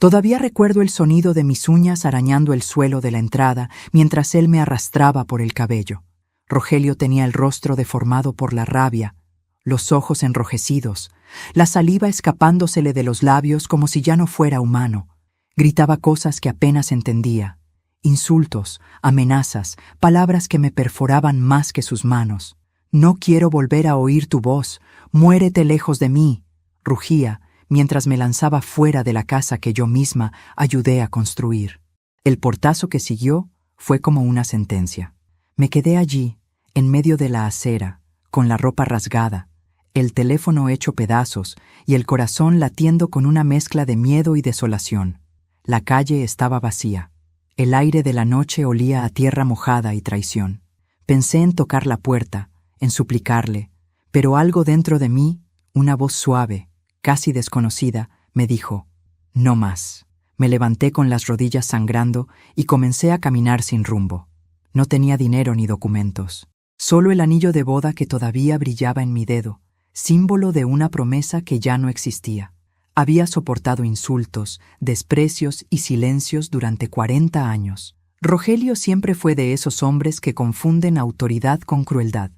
Todavía recuerdo el sonido de mis uñas arañando el suelo de la entrada mientras él me arrastraba por el cabello. Rogelio tenía el rostro deformado por la rabia, los ojos enrojecidos, la saliva escapándosele de los labios como si ya no fuera humano. Gritaba cosas que apenas entendía, insultos, amenazas, palabras que me perforaban más que sus manos. «No quiero volver a oír tu voz, muérete lejos de mí», rugía, mientras me lanzaba fuera de la casa que yo misma ayudé a construir. El portazo que siguió fue como una sentencia. Me quedé allí, en medio de la acera, con la ropa rasgada, el teléfono hecho pedazos y el corazón latiendo con una mezcla de miedo y desolación. La calle estaba vacía. El aire de la noche olía a tierra mojada y traición. Pensé en tocar la puerta, en suplicarle, pero algo dentro de mí, una voz suave, casi desconocida, me dijo, «No más». Me levanté con las rodillas sangrando y comencé a caminar sin rumbo. No tenía dinero ni documentos. Solo el anillo de boda que todavía brillaba en mi dedo, símbolo de una promesa que ya no existía. Había soportado insultos, desprecios y silencios durante 40 años. Rogelio siempre fue de esos hombres que confunden autoridad con crueldad.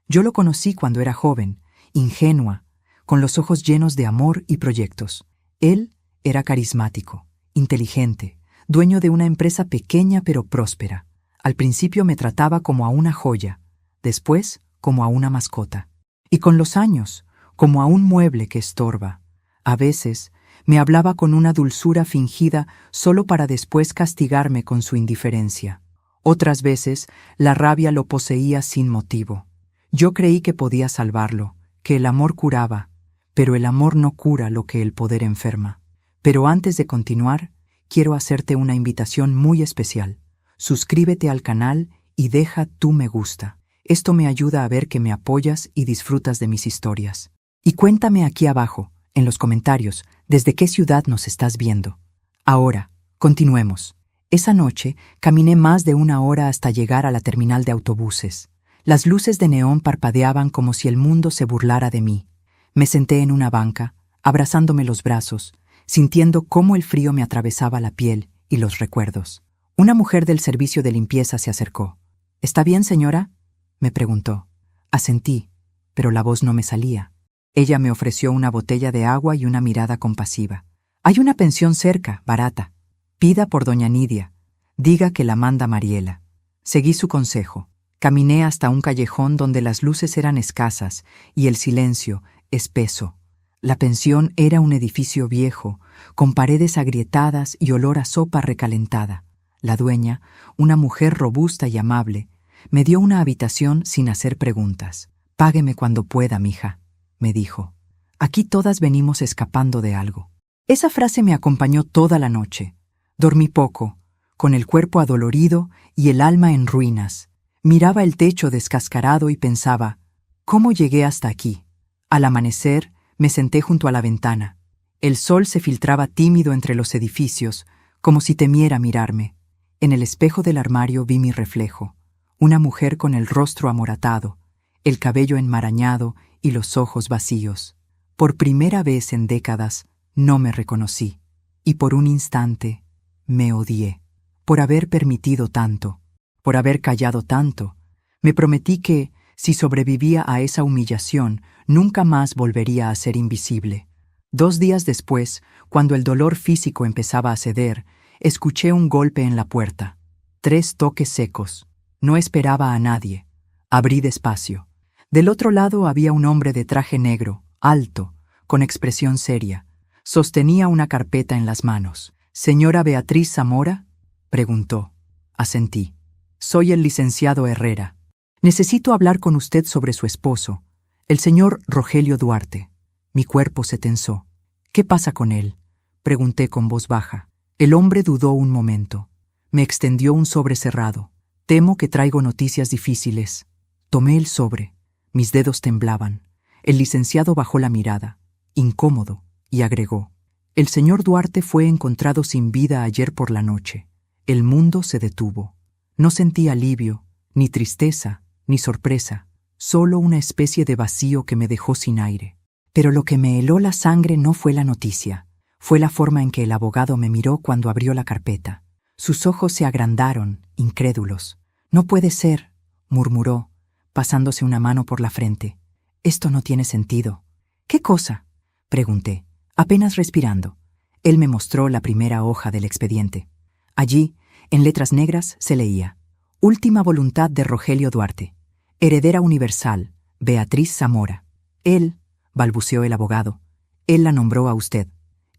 Yo lo conocí cuando era joven, ingenua, con los ojos llenos de amor y proyectos. Él era carismático, inteligente, dueño de una empresa pequeña pero próspera. Al principio me trataba como a una joya, después como a una mascota. Y con los años, como a un mueble que estorba. A veces me hablaba con una dulzura fingida solo para después castigarme con su indiferencia. Otras veces la rabia lo poseía sin motivo. Yo creí que podía salvarlo, que el amor curaba, pero el amor no cura lo que el poder enferma. Pero antes de continuar, quiero hacerte una invitación muy especial. Suscríbete al canal y deja tu me gusta. Esto me ayuda a ver que me apoyas y disfrutas de mis historias. Y cuéntame aquí abajo, en los comentarios, desde qué ciudad nos estás viendo. Ahora, continuemos. Esa noche caminé más de 1 hora hasta llegar a la terminal de autobuses. Las luces de neón parpadeaban como si el mundo se burlara de mí. Me senté en una banca, abrazándome los brazos, sintiendo cómo el frío me atravesaba la piel y los recuerdos. Una mujer del servicio de limpieza se acercó. «¿Está bien, señora?», me preguntó. Asentí, pero la voz no me salía. Ella me ofreció una botella de agua y una mirada compasiva. «Hay una pensión cerca, barata. Pida por doña Nidia. Diga que la manda Mariela». Seguí su consejo. Caminé hasta un callejón donde las luces eran escasas y el silencio espeso. La pensión era un edificio viejo, con paredes agrietadas y olor a sopa recalentada. La dueña, una mujer robusta y amable, me dio una habitación sin hacer preguntas. «Págueme cuando pueda, mija», me dijo. «Aquí todas venimos escapando de algo». Esa frase me acompañó toda la noche. Dormí poco, con el cuerpo adolorido y el alma en ruinas. Miraba el techo descascarado y pensaba, ¿cómo llegué hasta aquí? Al amanecer, me senté junto a la ventana. El sol se filtraba tímido entre los edificios, como si temiera mirarme. En el espejo del armario vi mi reflejo, una mujer con el rostro amoratado, el cabello enmarañado y los ojos vacíos. Por primera vez en décadas no me reconocí, y por un instante me odié, por haber permitido tanto, por haber callado tanto. Me prometí que, si sobrevivía a esa humillación, nunca más volvería a ser invisible. 2 días después, cuando el dolor físico empezaba a ceder, escuché un golpe en la puerta. 3 toques secos. No esperaba a nadie. Abrí despacio. Del otro lado había un hombre de traje negro, alto, con expresión seria. Sostenía una carpeta en las manos. «¿Señora Beatriz Zamora?», preguntó. Asentí. «Soy el licenciado Herrera. Necesito hablar con usted sobre su esposo, el señor Rogelio Duarte». Mi cuerpo se tensó. «¿Qué pasa con él?», pregunté con voz baja. El hombre dudó un momento. Me extendió un sobre cerrado. «Temo que traigo noticias difíciles». Tomé el sobre. Mis dedos temblaban. El licenciado bajó la mirada, incómodo, y agregó: «El señor Duarte fue encontrado sin vida ayer por la noche». El mundo se detuvo. No sentí alivio, ni tristeza, ni sorpresa, solo una especie de vacío que me dejó sin aire. Pero lo que me heló la sangre no fue la noticia, Fue la forma en que el abogado me miró cuando abrió la carpeta. Sus ojos se agrandaron, incrédulos. «No puede ser», murmuró, pasándose una mano por la frente. «Esto no tiene sentido». «¿Qué cosa?», pregunté, apenas respirando. Él me mostró la primera hoja del expediente. Allí, en letras negras, se leía: «Última voluntad de Rogelio Duarte. Heredera universal, Beatriz Zamora». «Él», balbuceó el abogado, «él la nombró a usted».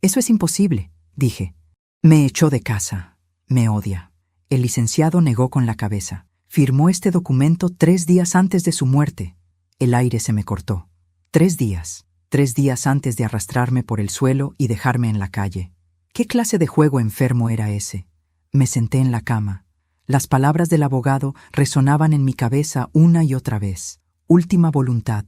«Eso es imposible», dije. «Me echó de casa. Me odia». El licenciado negó con la cabeza. «Firmó este documento 3 días antes de su muerte». El aire se me cortó. 3 días. 3 días antes de arrastrarme por el suelo y dejarme en la calle. ¿Qué clase de juego enfermo era ese? Me senté en la cama. Las palabras del abogado resonaban en mi cabeza una y otra vez. Última voluntad.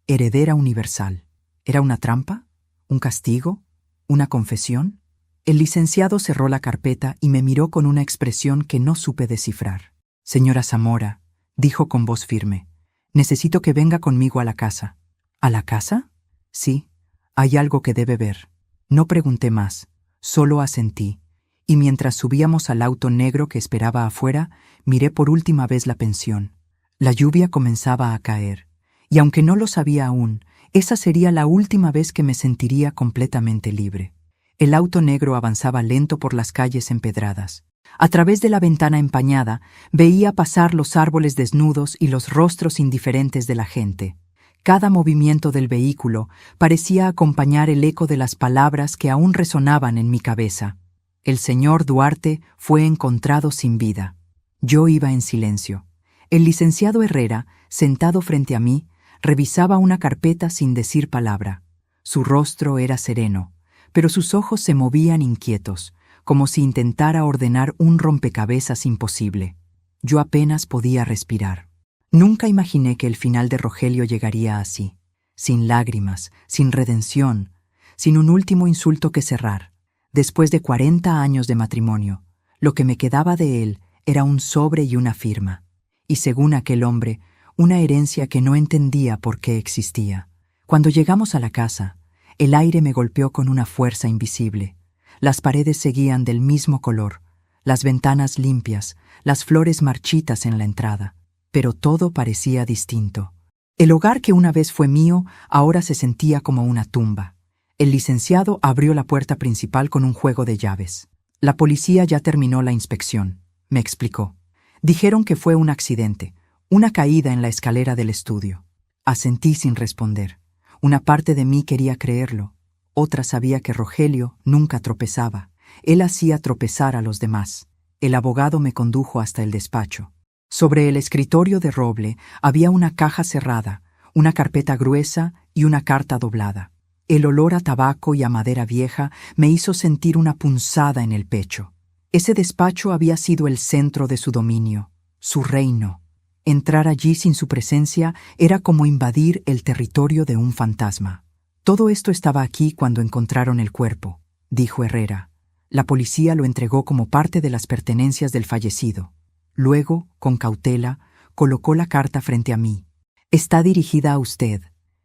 Heredera universal. ¿Era una trampa? ¿Un castigo? ¿Una confesión? El licenciado cerró la carpeta y me miró con una expresión que no supe descifrar. «Señora Zamora», dijo con voz firme, «necesito que venga conmigo a la casa». «¿A la casa?» «Sí, hay algo que debe ver». No pregunté más, solo asentí, y mientras subíamos al auto negro que esperaba afuera, miré por última vez la pensión. La lluvia comenzaba a caer, y aunque no lo sabía aún, esa sería la última vez que me sentiría completamente libre. El auto negro avanzaba lento por las calles empedradas. A través de la ventana empañada veía pasar los árboles desnudos y los rostros indiferentes de la gente. Cada movimiento del vehículo parecía acompañar el eco de las palabras que aún resonaban en mi cabeza. El señor Duarte fue encontrado sin vida. Yo iba en silencio. El licenciado Herrera, sentado frente a mí, revisaba una carpeta sin decir palabra. Su rostro era sereno, pero sus ojos se movían inquietos, como si intentara ordenar un rompecabezas imposible. Yo apenas podía respirar. Nunca imaginé que el final de Rogelio llegaría así, sin lágrimas, sin redención, sin un último insulto que cerrar. Después de 40 años de matrimonio, lo que me quedaba de él era un sobre y una firma, y según aquel hombre, una herencia que no entendía por qué existía. Cuando llegamos a la casa, el aire me golpeó con una fuerza invisible. Las paredes seguían del mismo color, las ventanas limpias, las flores marchitas en la entrada, pero todo parecía distinto. El hogar que una vez fue mío ahora se sentía como una tumba. El licenciado abrió la puerta principal con un juego de llaves. «La policía ya terminó la inspección», me explicó. «Dijeron que fue un accidente, una caída en la escalera del estudio». Asentí sin responder. Una parte de mí quería creerlo. Otra sabía que Rogelio nunca tropezaba. Él hacía tropezar a los demás. El abogado me condujo hasta el despacho. Sobre el escritorio de roble había una caja cerrada, una carpeta gruesa y una carta doblada. El olor a tabaco y a madera vieja me hizo sentir una punzada en el pecho. Ese despacho había sido el centro de su dominio, su reino. Entrar allí sin su presencia era como invadir el territorio de un fantasma. «Todo esto estaba aquí cuando encontraron el cuerpo», dijo Herrera. «La policía lo entregó como parte de las pertenencias del fallecido». Luego, con cautela, colocó la carta frente a mí. «Está dirigida a usted».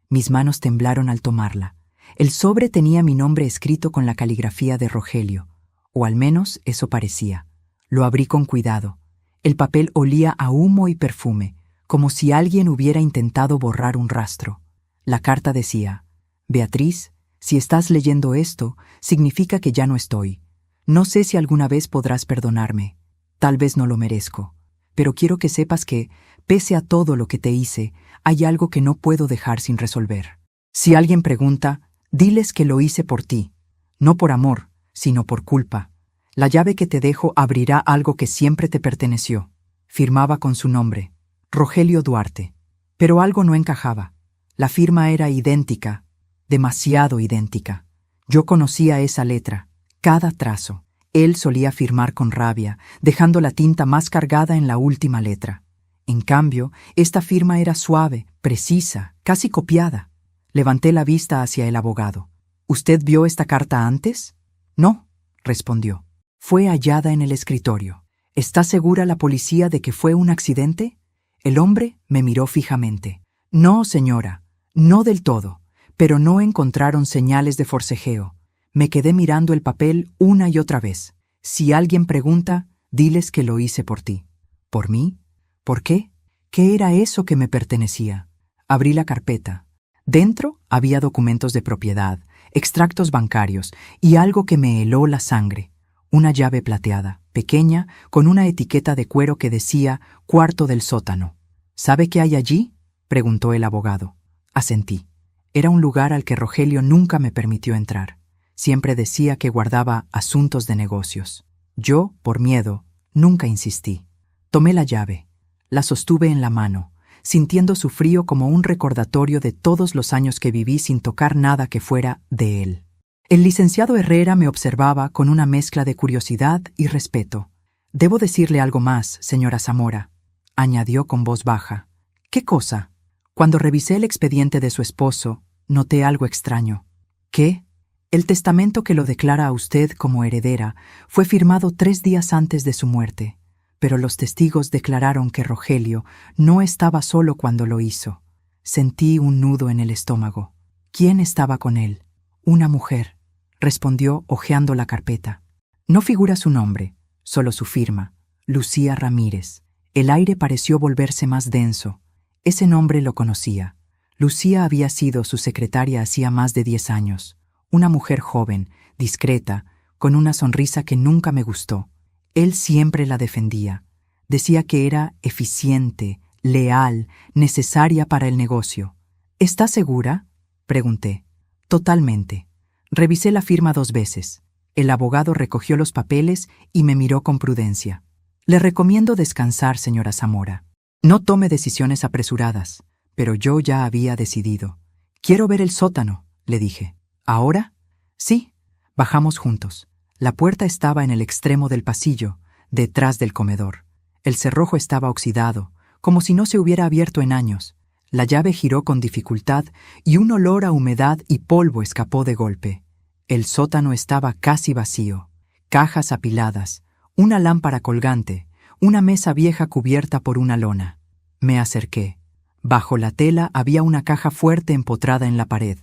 Mis manos temblaron al tomarla. El sobre tenía mi nombre escrito con la caligrafía de Rogelio, o al menos eso parecía. Lo abrí con cuidado. El papel olía a humo y perfume, como si alguien hubiera intentado borrar un rastro. La carta decía: «Beatriz, si estás leyendo esto, significa que ya no estoy. No sé si alguna vez podrás perdonarme. Tal vez no lo merezco, pero quiero que sepas que, pese a todo lo que te hice, hay algo que no puedo dejar sin resolver. Si alguien pregunta, diles que lo hice por ti, no por amor, sino por culpa. La llave que te dejo abrirá algo que siempre te perteneció». Firmaba con su nombre, Rogelio Duarte. Pero algo no encajaba. La firma era idéntica, demasiado idéntica. Yo conocía esa letra, cada trazo. Él solía firmar con rabia, dejando la tinta más cargada en la última letra. En cambio, esta firma era suave, precisa, casi copiada. Levanté la vista hacia el abogado. «¿Usted vio esta carta antes?» «No», respondió. «Fue hallada en el escritorio». «¿Está segura la policía de que fue un accidente?» El hombre me miró fijamente. «No, señora, no del todo, pero no encontraron señales de forcejeo. Me quedé mirando el papel una y otra vez. Si alguien pregunta, diles que lo hice por ti. ¿Por mí? ¿Por qué? ¿Qué era eso que me pertenecía? Abrí la carpeta. Dentro había documentos de propiedad, extractos bancarios y algo que me heló la sangre. Una llave plateada, pequeña, con una etiqueta de cuero que decía «Cuarto del sótano». ¿Sabe qué hay allí?, preguntó el abogado. Asentí. Era un lugar al que Rogelio nunca me permitió entrar. Siempre decía que guardaba asuntos de negocios. Yo, por miedo, nunca insistí. Tomé la llave. La sostuve en la mano, sintiendo su frío como un recordatorio de todos los años que viví sin tocar nada que fuera de él. El licenciado Herrera me observaba con una mezcla de curiosidad y respeto. «Debo decirle algo más, señora Zamora», añadió con voz baja. «¿Qué cosa?» Cuando revisé el expediente de su esposo, noté algo extraño. ¿Qué? El testamento que lo declara a usted como heredera fue firmado 3 días antes de su muerte, pero los testigos declararon que Rogelio no estaba solo cuando lo hizo. Sentí un nudo en el estómago. ¿Quién estaba con él? Una mujer, respondió hojeando la carpeta. No figura su nombre, solo su firma, Lucía Ramírez. El aire pareció volverse más denso. Ese nombre lo conocía. Lucía había sido su secretaria hacía más de 10 años. Una mujer joven, discreta, con una sonrisa que nunca me gustó. Él siempre la defendía. Decía que era eficiente, leal, necesaria para el negocio. ¿Está segura?, pregunté. Totalmente. Revisé la firma 2 veces. El abogado recogió los papeles y me miró con prudencia. Le recomiendo descansar, señora Zamora. No tome decisiones apresuradas, pero yo ya había decidido. Quiero ver el sótano, le dije. ¿Ahora? Sí. Bajamos juntos. La puerta estaba en el extremo del pasillo, detrás del comedor. El cerrojo estaba oxidado, como si no se hubiera abierto en años. La llave giró con dificultad y un olor a humedad y polvo escapó de golpe. El sótano estaba casi vacío. Cajas apiladas, una lámpara colgante, una mesa vieja cubierta por una lona. Me acerqué. Bajo la tela había una caja fuerte empotrada en la pared.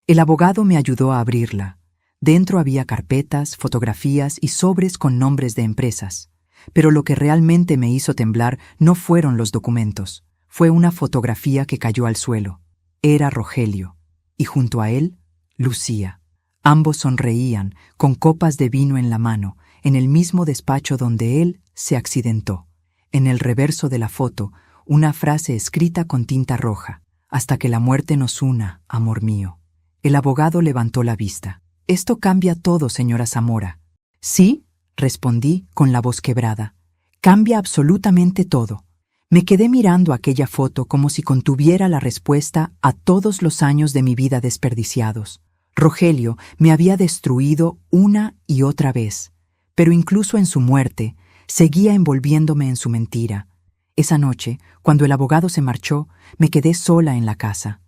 El abogado me ayudó a abrirla. Dentro había carpetas, fotografías y sobres con nombres de empresas. Pero lo que realmente me hizo temblar no fueron los documentos. Fue una fotografía que cayó al suelo. Era Rogelio. Y junto a él, Lucía. Ambos sonreían, con copas de vino en la mano, en el mismo despacho donde él se accidentó. En el reverso de la foto, una frase escrita con tinta roja. «Hasta que la muerte nos una, amor mío». El abogado levantó la vista. «Esto cambia todo, señora Zamora». «Sí», respondí con la voz quebrada. «Cambia absolutamente todo». Me quedé mirando aquella foto como si contuviera la respuesta a todos los años de mi vida desperdiciados. Rogelio me había destruido una y otra vez, pero incluso en su muerte seguía envolviéndome en su mentira. Esa noche, cuando el abogado se marchó, me quedé sola en la casa.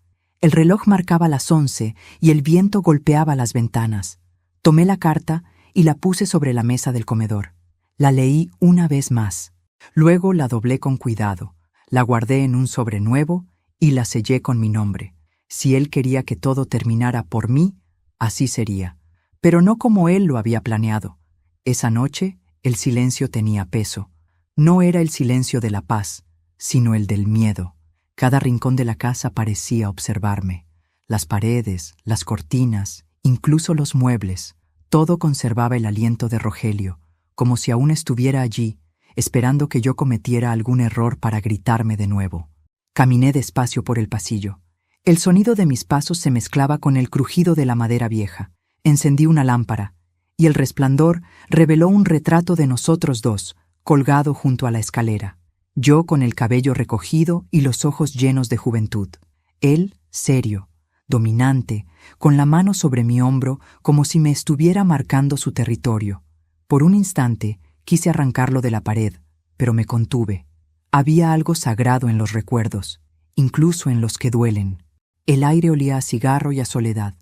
El reloj marcaba las 11 y el viento golpeaba las ventanas. Tomé la carta y la puse sobre la mesa del comedor. La leí una vez más. Luego la doblé con cuidado, la guardé en un sobre nuevo y la sellé con mi nombre. Si él quería que todo terminara por mí, así sería, pero no como él lo había planeado. Esa noche, el silencio tenía peso. No era el silencio de la paz, sino el del miedo. Cada rincón de la casa parecía observarme. Las paredes, las cortinas, incluso los muebles, todo conservaba el aliento de Rogelio, como si aún estuviera allí, esperando que yo cometiera algún error para gritarme de nuevo. Caminé despacio por el pasillo. El sonido de mis pasos se mezclaba con el crujido de la madera vieja. Encendí una lámpara, y el resplandor reveló un retrato de nosotros dos, colgado junto a la escalera. Yo con el cabello recogido y los ojos llenos de juventud. Él, serio, dominante, con la mano sobre mi hombro como si me estuviera marcando su territorio. Por un instante quise arrancarlo de la pared, pero me contuve. Había algo sagrado en los recuerdos, incluso en los que duelen. El aire olía a cigarro y a soledad.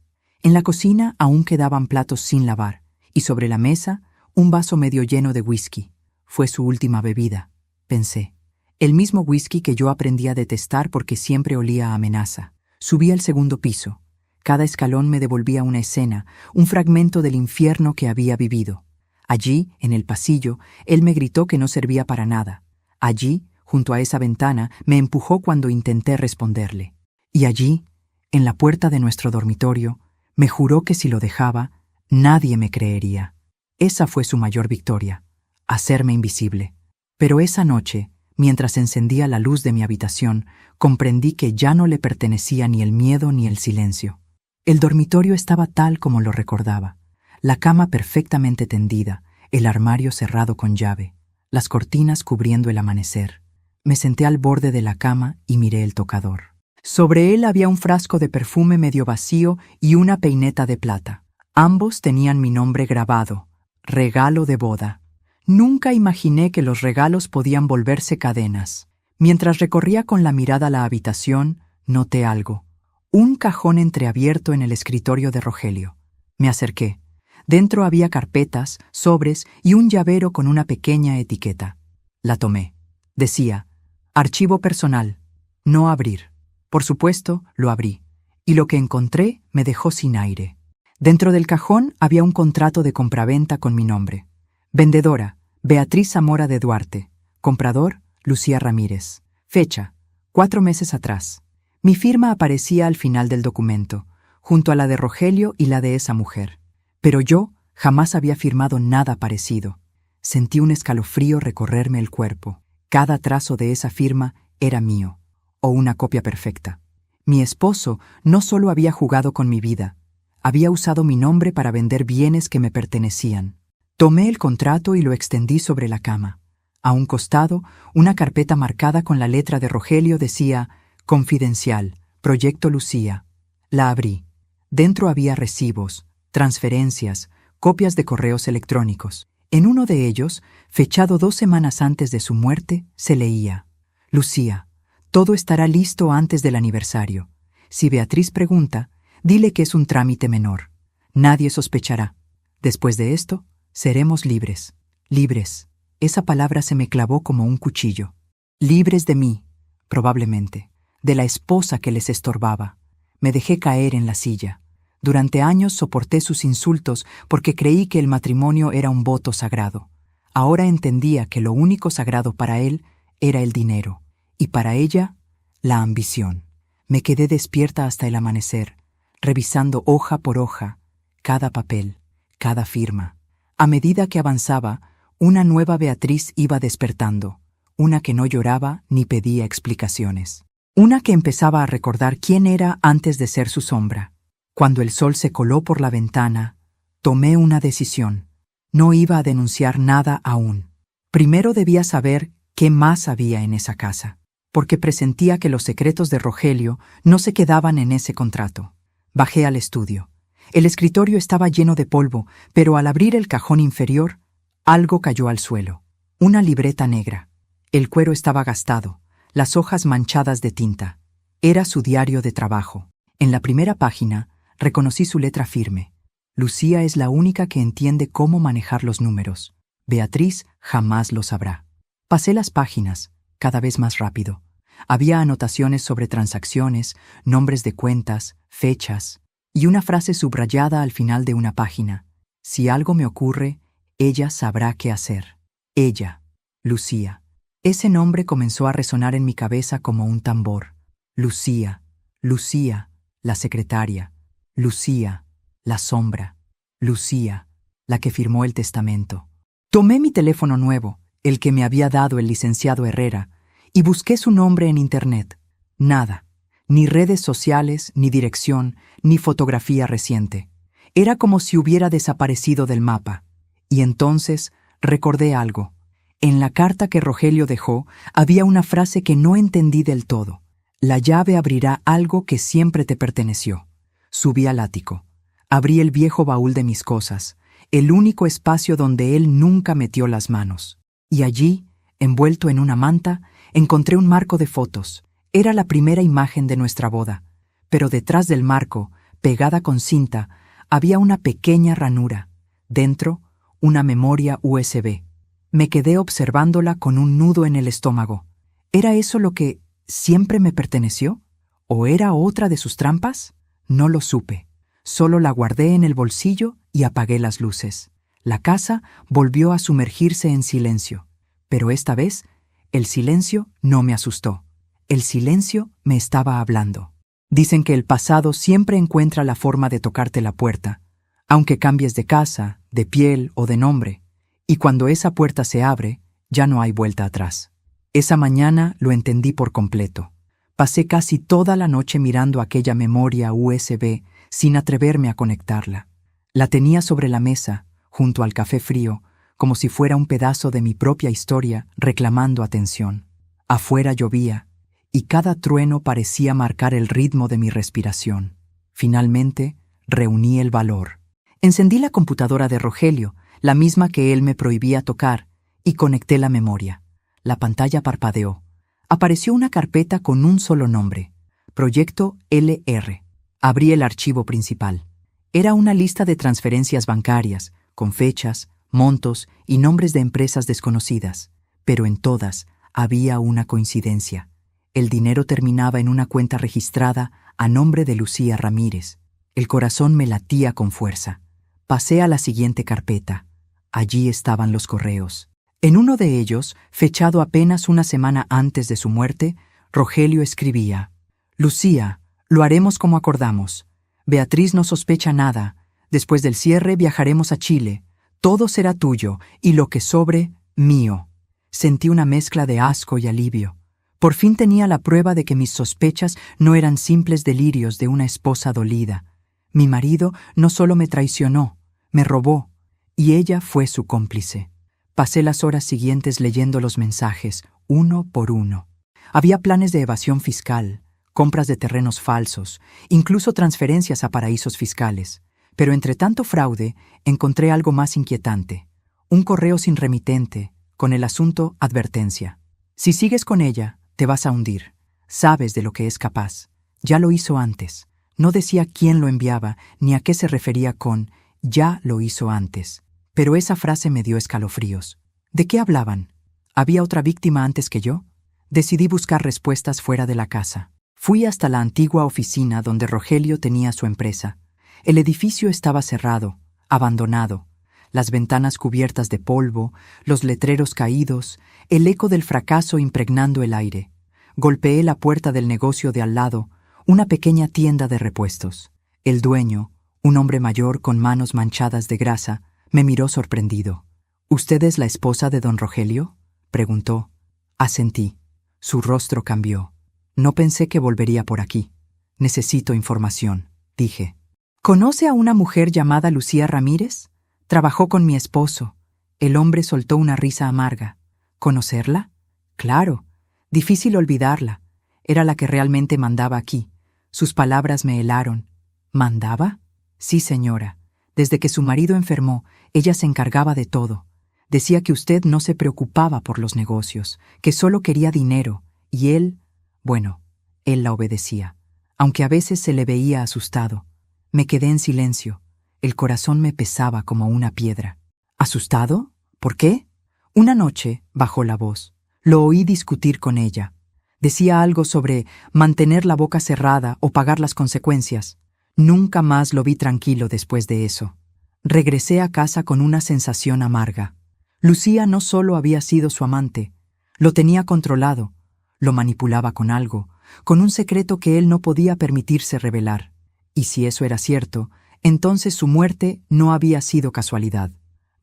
En la cocina aún quedaban platos sin lavar, y sobre la mesa un vaso medio lleno de whisky. Fue su última bebida, pensé. El mismo whisky que yo aprendí a detestar porque siempre olía a amenaza. Subí al segundo piso. Cada escalón me devolvía una escena, un fragmento del infierno que había vivido. Allí, en el pasillo, él me gritó que no servía para nada. Allí, junto a esa ventana, me empujó cuando intenté responderle. Y allí, en la puerta de nuestro dormitorio, me juró que si lo dejaba, nadie me creería. Esa fue su mayor victoria, hacerme invisible. Pero esa noche, mientras encendía la luz de mi habitación, comprendí que ya no le pertenecía ni el miedo ni el silencio. El dormitorio estaba tal como lo recordaba. La cama perfectamente tendida, el armario cerrado con llave, las cortinas cubriendo el amanecer. Me senté al borde de la cama y miré el tocador. Sobre él había un frasco de perfume medio vacío y una peineta de plata. Ambos tenían mi nombre grabado, regalo de boda. Nunca imaginé que los regalos podían volverse cadenas. Mientras recorría con la mirada la habitación, noté algo. Un cajón entreabierto en el escritorio de Rogelio. Me acerqué. Dentro había carpetas, sobres y un llavero con una pequeña etiqueta. La tomé. Decía, archivo personal, no abrir. Por supuesto, lo abrí. Y lo que encontré me dejó sin aire. Dentro del cajón había un contrato de compraventa con mi nombre. Vendedora, Beatriz Zamora de Duarte. Comprador, Lucía Ramírez. Fecha, 4 meses atrás. Mi firma aparecía al final del documento, junto a la de Rogelio y la de esa mujer. Pero yo jamás había firmado nada parecido. Sentí un escalofrío recorrerme el cuerpo. Cada trazo de esa firma era mío, o una copia perfecta. Mi esposo no solo había jugado con mi vida, había usado mi nombre para vender bienes que me pertenecían. Tomé el contrato y lo extendí sobre la cama. A un costado, una carpeta marcada con la letra de Rogelio decía «Confidencial, Proyecto Lucía». La abrí. Dentro había recibos, transferencias, copias de correos electrónicos. En uno de ellos, fechado 2 semanas antes de su muerte, se leía: «Lucía, todo estará listo antes del aniversario. Si Beatriz pregunta, dile que es un trámite menor. Nadie sospechará. Después de esto, seremos libres. Libres». Esa palabra se me clavó como un cuchillo. Libres de mí, probablemente, de la esposa que les estorbaba. Me dejé caer en la silla. Durante años soporté sus insultos porque creí que el matrimonio era un voto sagrado. Ahora entendía que lo único sagrado para él era el dinero, y para ella, la ambición. Me quedé despierta hasta el amanecer, revisando hoja por hoja, cada papel, cada firma. A medida que avanzaba, una nueva Beatriz iba despertando, una que no lloraba ni pedía explicaciones. Una que empezaba a recordar quién era antes de ser su sombra. Cuando el sol se coló por la ventana, tomé una decisión. No iba a denunciar nada aún. Primero debía saber qué más había en esa casa, porque presentía que los secretos de Rogelio no se quedaban en ese contrato. Bajé al estudio. El escritorio estaba lleno de polvo, pero al abrir el cajón inferior, algo cayó al suelo. Una libreta negra. El cuero estaba gastado, las hojas manchadas de tinta. Era su diario de trabajo. En la primera página, reconocí su letra firme. Lucía es la única que entiende cómo manejar los números. Beatriz jamás lo sabrá. Pasé las páginas, cada vez más rápido. Había anotaciones sobre transacciones, nombres de cuentas, fechas, y una frase subrayada al final de una página. Si algo me ocurre, ella sabrá qué hacer. Ella, Lucía. Ese nombre comenzó a resonar en mi cabeza como un tambor. Lucía, Lucía, la secretaria. Lucía, la sombra. Lucía, la que firmó el testamento. Tomé mi teléfono nuevo, el que me había dado el licenciado Herrera, y busqué su nombre en Internet. Nada. Ni redes sociales, ni dirección, ni fotografía reciente. Era como si hubiera desaparecido del mapa. Y entonces recordé algo. En la carta que Rogelio dejó había una frase que no entendí del todo. La llave abrirá algo que siempre te perteneció. Subí al ático. Abrí el viejo baúl de mis cosas, el único espacio donde él nunca metió las manos. Y allí, envuelto en una manta, encontré un marco de fotos. Era la primera imagen de nuestra boda. Pero detrás del marco, pegada con cinta, había una pequeña ranura. Dentro, una memoria USB. Me quedé observándola con un nudo en el estómago. ¿Era eso lo que siempre me perteneció? ¿O era otra de sus trampas? No lo supe. Solo la guardé en el bolsillo y apagué las luces. La casa volvió a sumergirse en silencio. Pero esta vez, el silencio no me asustó. El silencio me estaba hablando. Dicen que el pasado siempre encuentra la forma de tocarte la puerta, aunque cambies de casa, de piel o de nombre. Y cuando esa puerta se abre, ya no hay vuelta atrás. Esa mañana lo entendí por completo. Pasé casi toda la noche mirando aquella memoria USB sin atreverme a conectarla. La tenía sobre la mesa, junto al café frío, como si fuera un pedazo de mi propia historia reclamando atención. Afuera llovía, y cada trueno parecía marcar el ritmo de mi respiración. Finalmente, reuní el valor. Encendí la computadora de Rogelio, la misma que él me prohibía tocar, y conecté la memoria. La pantalla parpadeó. Apareció una carpeta con un solo nombre: Proyecto LR. Abrí el archivo principal. Era una lista de transferencias bancarias, con fechas, montos y nombres de empresas desconocidas, pero en todas había una coincidencia. El dinero terminaba en una cuenta registrada a nombre de Lucía Ramírez. El corazón me latía con fuerza. Pasé a la siguiente carpeta. Allí estaban los correos. En uno de ellos, fechado apenas una semana antes de su muerte, Rogelio escribía: Lucía, lo haremos como acordamos. Beatriz no sospecha nada. Después del cierre viajaremos a Chile. Todo será tuyo y lo que sobre, mío. Sentí una mezcla de asco y alivio. Por fin tenía la prueba de que mis sospechas no eran simples delirios de una esposa dolida. Mi marido no solo me traicionó, me robó, y ella fue su cómplice. Pasé las horas siguientes leyendo los mensajes, uno por uno. Había planes de evasión fiscal, compras de terrenos falsos, incluso transferencias a paraísos fiscales. Pero entre tanto fraude, encontré algo más inquietante. Un correo sin remitente, con el asunto advertencia. Si sigues con ella, te vas a hundir. Sabes de lo que es capaz. Ya lo hizo antes. No decía quién lo enviaba, ni a qué se refería con «ya lo hizo antes». Pero esa frase me dio escalofríos. ¿De qué hablaban? ¿Había otra víctima antes que yo? Decidí buscar respuestas fuera de la casa. Fui hasta la antigua oficina donde Rogelio tenía su empresa. El edificio estaba cerrado, abandonado. Las ventanas cubiertas de polvo, los letreros caídos, el eco del fracaso impregnando el aire. Golpeé la puerta del negocio de al lado, una pequeña tienda de repuestos. El dueño, un hombre mayor con manos manchadas de grasa, me miró sorprendido. ¿Usted es la esposa de don Rogelio?, preguntó. Asentí. Su rostro cambió. No pensé que volvería por aquí. Necesito información, dije. ¿Conoce a una mujer llamada Lucía Ramírez? Trabajó con mi esposo. El hombre soltó una risa amarga. ¿Conocerla? Claro. Difícil olvidarla. Era la que realmente mandaba aquí. Sus palabras me helaron. ¿Mandaba? Sí, señora. Desde que su marido enfermó, ella se encargaba de todo. Decía que usted no se preocupaba por los negocios, que solo quería dinero, y él, bueno, él la obedecía, aunque a veces se le veía asustado. Me quedé en silencio. El corazón me pesaba como una piedra. ¿Asustado? ¿Por qué? Una noche bajó la voz. Lo oí discutir con ella. Decía algo sobre mantener la boca cerrada o pagar las consecuencias. Nunca más lo vi tranquilo después de eso. Regresé a casa con una sensación amarga. Lucía no solo había sido su amante, lo tenía controlado, lo manipulaba con algo, con un secreto que él no podía permitirse revelar. Y si eso era cierto, entonces su muerte no había sido casualidad.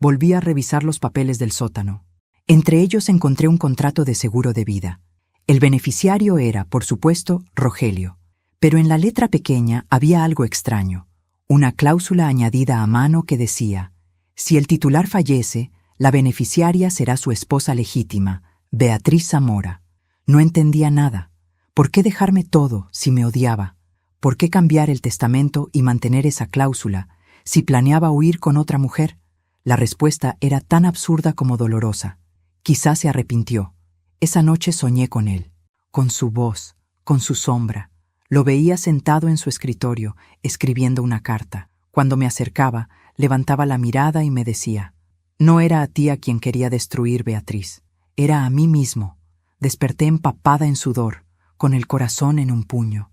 Volví a revisar los papeles del sótano. Entre ellos encontré un contrato de seguro de vida. El beneficiario era, por supuesto, Rogelio. Pero en la letra pequeña había algo extraño. Una cláusula añadida a mano que decía: si el titular fallece, la beneficiaria será su esposa legítima, Beatriz Zamora. No entendía nada. ¿Por qué dejarme todo si me odiaba? ¿Por qué cambiar el testamento y mantener esa cláusula si planeaba huir con otra mujer? La respuesta era tan absurda como dolorosa. Quizás se arrepintió. Esa noche soñé con él, con su voz, con su sombra. Lo veía sentado en su escritorio, escribiendo una carta. Cuando me acercaba, levantaba la mirada y me decía: no era a ti a quien quería destruir, Beatriz. Era a mí mismo. Desperté empapada en sudor, con el corazón en un puño.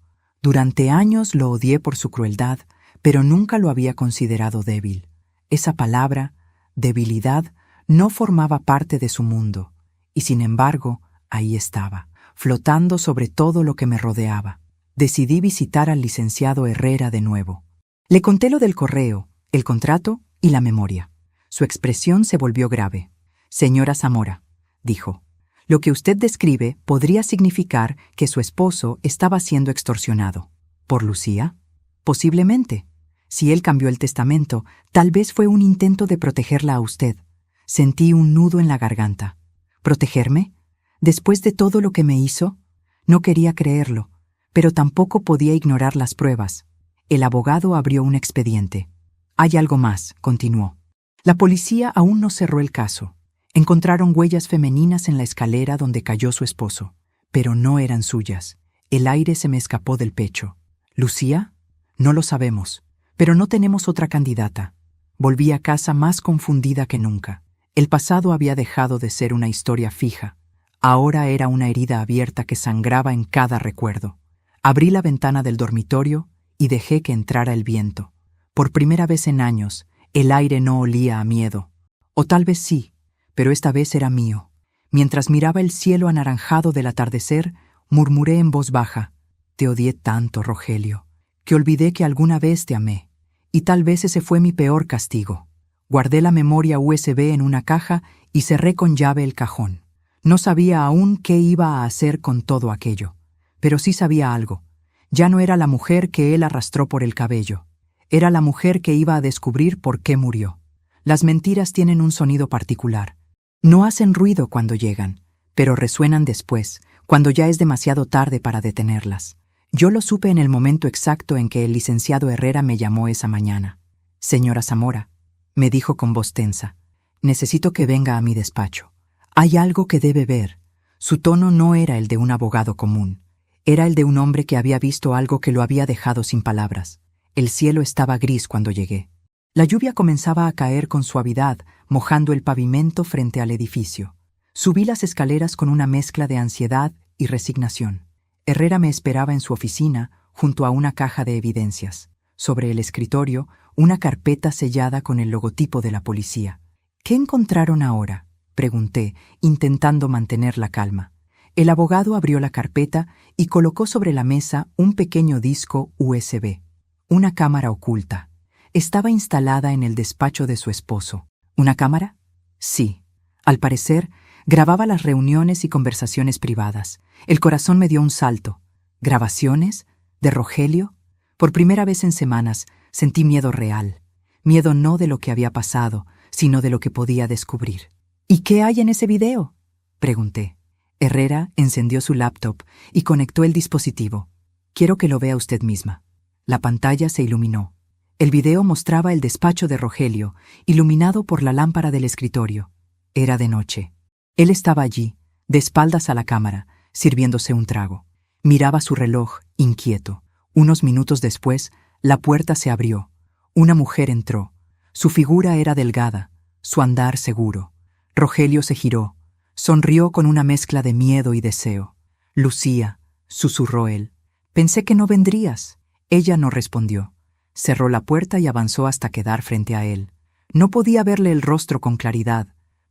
Durante años lo odié por su crueldad, pero nunca lo había considerado débil. Esa palabra, debilidad, no formaba parte de su mundo, y sin embargo, ahí estaba, flotando sobre todo lo que me rodeaba. Decidí visitar al licenciado Herrera de nuevo. Le conté lo del correo, el contrato y la memoria. Su expresión se volvió grave. «Señora Zamora», dijo, «lo que usted describe podría significar que su esposo estaba siendo extorsionado. ¿Por Lucía? Posiblemente. Si él cambió el testamento, tal vez fue un intento de protegerla a usted». Sentí un nudo en la garganta. ¿Protegerme? ¿Después de todo lo que me hizo? No quería creerlo, pero tampoco podía ignorar las pruebas. El abogado abrió un expediente. «Hay algo más», continuó. «La policía aún no cerró el caso. Encontraron huellas femeninas en la escalera donde cayó su esposo, pero no eran suyas. El aire se me escapó del pecho. ¿Lucía? No lo sabemos, pero no tenemos otra candidata». Volví a casa más confundida que nunca. El pasado había dejado de ser una historia fija. Ahora era una herida abierta que sangraba en cada recuerdo. Abrí la ventana del dormitorio y dejé que entrara el viento. Por primera vez en años, el aire no olía a miedo. O tal vez sí, pero esta vez era mío. Mientras miraba el cielo anaranjado del atardecer, murmuré en voz baja: «Te odié tanto, Rogelio, que olvidé que alguna vez te amé. Y tal vez ese fue mi peor castigo». Guardé la memoria USB en una caja y cerré con llave el cajón. No sabía aún qué iba a hacer con todo aquello, pero sí sabía algo. Ya no era la mujer que él arrastró por el cabello. Era la mujer que iba a descubrir por qué murió. Las mentiras tienen un sonido particular. No hacen ruido cuando llegan, pero resuenan después, cuando ya es demasiado tarde para detenerlas. Yo lo supe en el momento exacto en que el licenciado Herrera me llamó esa mañana. «Señora Zamora», me dijo con voz tensa, «necesito que venga a mi despacho. Hay algo que debe ver». Su tono no era el de un abogado común. Era el de un hombre que había visto algo que lo había dejado sin palabras. El cielo estaba gris cuando llegué. La lluvia comenzaba a caer con suavidad, mojando el pavimento frente al edificio. Subí las escaleras con una mezcla de ansiedad y resignación. Herrera me esperaba en su oficina, junto a una caja de evidencias. Sobre el escritorio, una carpeta sellada con el logotipo de la policía. «¿Qué encontraron ahora?», pregunté, intentando mantener la calma. El abogado abrió la carpeta y colocó sobre la mesa un pequeño disco USB. Una cámara oculta. Estaba instalada en el despacho de su esposo. ¿Una cámara? Sí. Al parecer, grababa las reuniones y conversaciones privadas. El corazón me dio un salto. ¿Grabaciones? ¿De Rogelio? Por primera vez en semanas, sentí miedo real. Miedo no de lo que había pasado, sino de lo que podía descubrir. «¿Y qué hay en ese video?», pregunté. Herrera encendió su laptop y conectó el dispositivo. «Quiero que lo vea usted misma». La pantalla se iluminó. El video mostraba el despacho de Rogelio, iluminado por la lámpara del escritorio. Era de noche. Él estaba allí, de espaldas a la cámara, sirviéndose un trago. Miraba su reloj, inquieto. Unos minutos después, la puerta se abrió. Una mujer entró. Su figura era delgada, su andar seguro. Rogelio se giró. Sonrió con una mezcla de miedo y deseo. «Lucía», susurró él. «Pensé que no vendrías». Ella no respondió. Cerró la puerta y avanzó hasta quedar frente a él. No podía verle el rostro con claridad,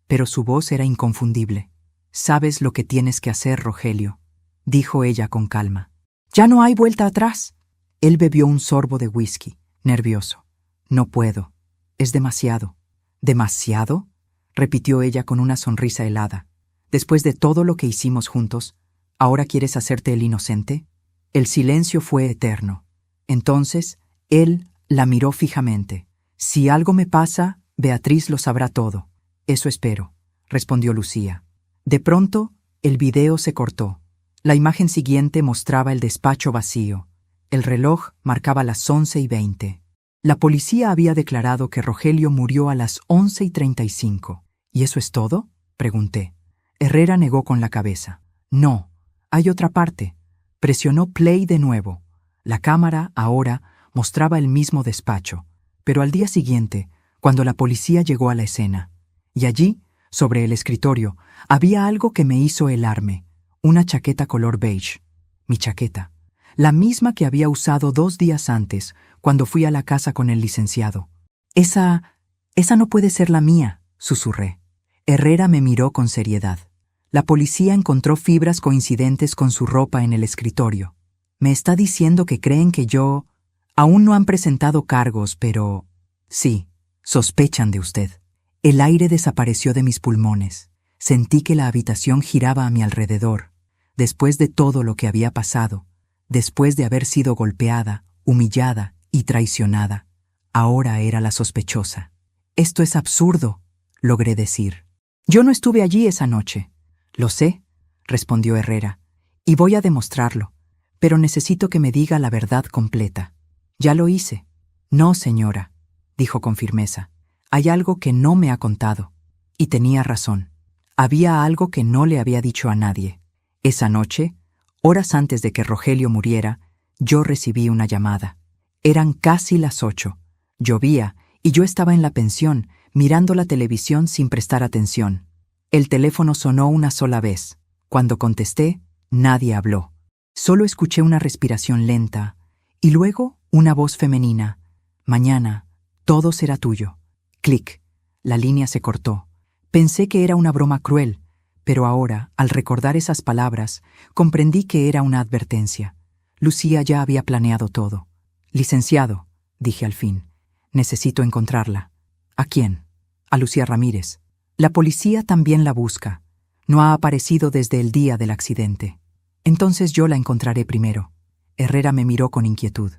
pero su voz era inconfundible. «Sabes lo que tienes que hacer, Rogelio», dijo ella con calma. «Ya no hay vuelta atrás». Él bebió un sorbo de whisky, nervioso. «No puedo. Es demasiado». «¿Demasiado?», repitió ella con una sonrisa helada. «Después de todo lo que hicimos juntos, ¿ahora quieres hacerte el inocente?». El silencio fue eterno. Entonces, él la miró fijamente. «Si algo me pasa, Beatriz lo sabrá todo». «Eso espero», respondió Lucía. De pronto, el video se cortó. La imagen siguiente mostraba el despacho vacío. El reloj marcaba las 11:20. La policía había declarado que Rogelio murió a las 11:35. «¿Y eso es todo?», pregunté. Herrera negó con la cabeza. «No, hay otra parte». Presionó play de nuevo. La cámara, ahora, mostraba el mismo despacho, pero al día siguiente, cuando la policía llegó a la escena. Y allí, sobre el escritorio, había algo que me hizo helarme. Una chaqueta color beige. Mi chaqueta. la misma que había usado 2 días antes, cuando fui a la casa con el licenciado. Esa no puede ser la mía, susurré. Herrera me miró con seriedad. La policía encontró fibras coincidentes con su ropa en el escritorio. Me está diciendo que creen que yo... Aún no han presentado cargos, pero... Sí, sospechan de usted. El aire desapareció de mis pulmones. Sentí que la habitación giraba a mi alrededor. Después de todo lo que había pasado, después de haber sido golpeada, humillada y traicionada, ahora era la sospechosa. Esto es absurdo, logré decir. Yo no estuve allí esa noche. Lo sé, respondió Herrera, y voy a demostrarlo, pero necesito que me diga la verdad completa. Ya lo hice. No, señora, dijo con firmeza. Hay algo que no me ha contado. Y tenía razón. Había algo que no le había dicho a nadie. Esa noche, horas antes de que Rogelio muriera, yo recibí una llamada. Eran casi las 8. Llovía y yo estaba en la pensión, mirando la televisión sin prestar atención. El teléfono sonó una sola vez. Cuando contesté, nadie habló. Solo escuché una respiración lenta y luego una voz femenina. Mañana, todo será tuyo. Clic. La línea se cortó. Pensé que era una broma cruel, pero ahora, al recordar esas palabras, comprendí que era una advertencia. Lucía ya había planeado todo. Licenciado, dije al fin, necesito encontrarla. ¿A quién? A Lucía Ramírez. La policía también la busca. No ha aparecido desde el día del accidente. Entonces yo la encontraré primero. Herrera me miró con inquietud.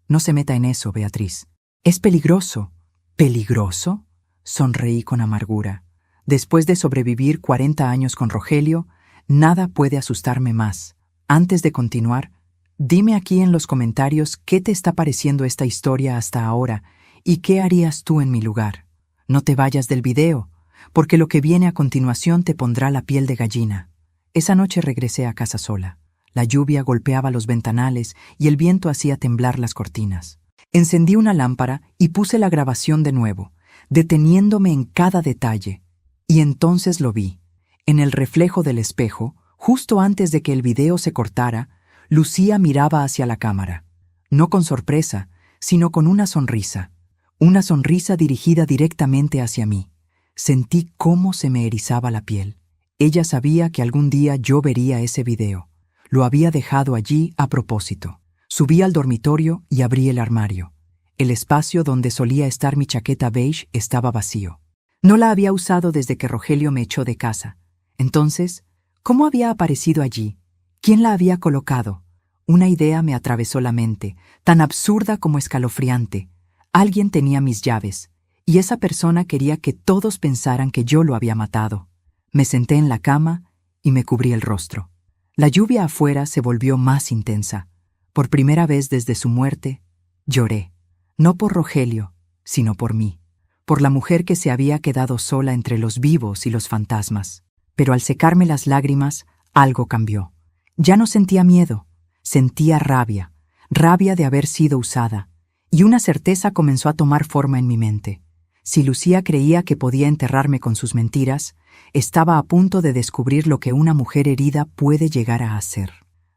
No se meta en eso, Beatriz. Es peligroso. ¿Peligroso? Sonreí con amargura. Después de sobrevivir 40 años con Rogelio, nada puede asustarme más. Antes de continuar, dime aquí en los comentarios qué te está pareciendo esta historia hasta ahora y qué harías tú en mi lugar. No te vayas del video, porque lo que viene a continuación te pondrá la piel de gallina. Esa noche regresé a casa sola. La lluvia golpeaba los ventanales y el viento hacía temblar las cortinas. Encendí una lámpara y puse la grabación de nuevo, deteniéndome en cada detalle. Y entonces lo vi. En el reflejo del espejo, justo antes de que el video se cortara, Lucía miraba hacia la cámara. No con sorpresa, sino con una sonrisa. Una sonrisa dirigida directamente hacia mí. Sentí cómo se me erizaba la piel. Ella sabía que algún día yo vería ese video. Lo había dejado allí a propósito. Subí al dormitorio y abrí el armario. El espacio donde solía estar mi chaqueta beige estaba vacío. No la había usado desde que Rogelio me echó de casa. Entonces, ¿cómo había aparecido allí? ¿Quién la había colocado? Una idea me atravesó la mente, tan absurda como escalofriante. Alguien tenía mis llaves, y esa persona quería que todos pensaran que yo lo había matado. Me senté en la cama y me cubrí el rostro. La lluvia afuera se volvió más intensa. Por primera vez desde su muerte, lloré. No por Rogelio, sino por mí. Por la mujer que se había quedado sola entre los vivos y los fantasmas. Pero al secarme las lágrimas, algo cambió. Ya no sentía miedo, sentía rabia, rabia de haber sido usada, y una certeza comenzó a tomar forma en mi mente. Si Lucía creía que podía enterrarme con sus mentiras, estaba a punto de descubrir lo que una mujer herida puede llegar a hacer.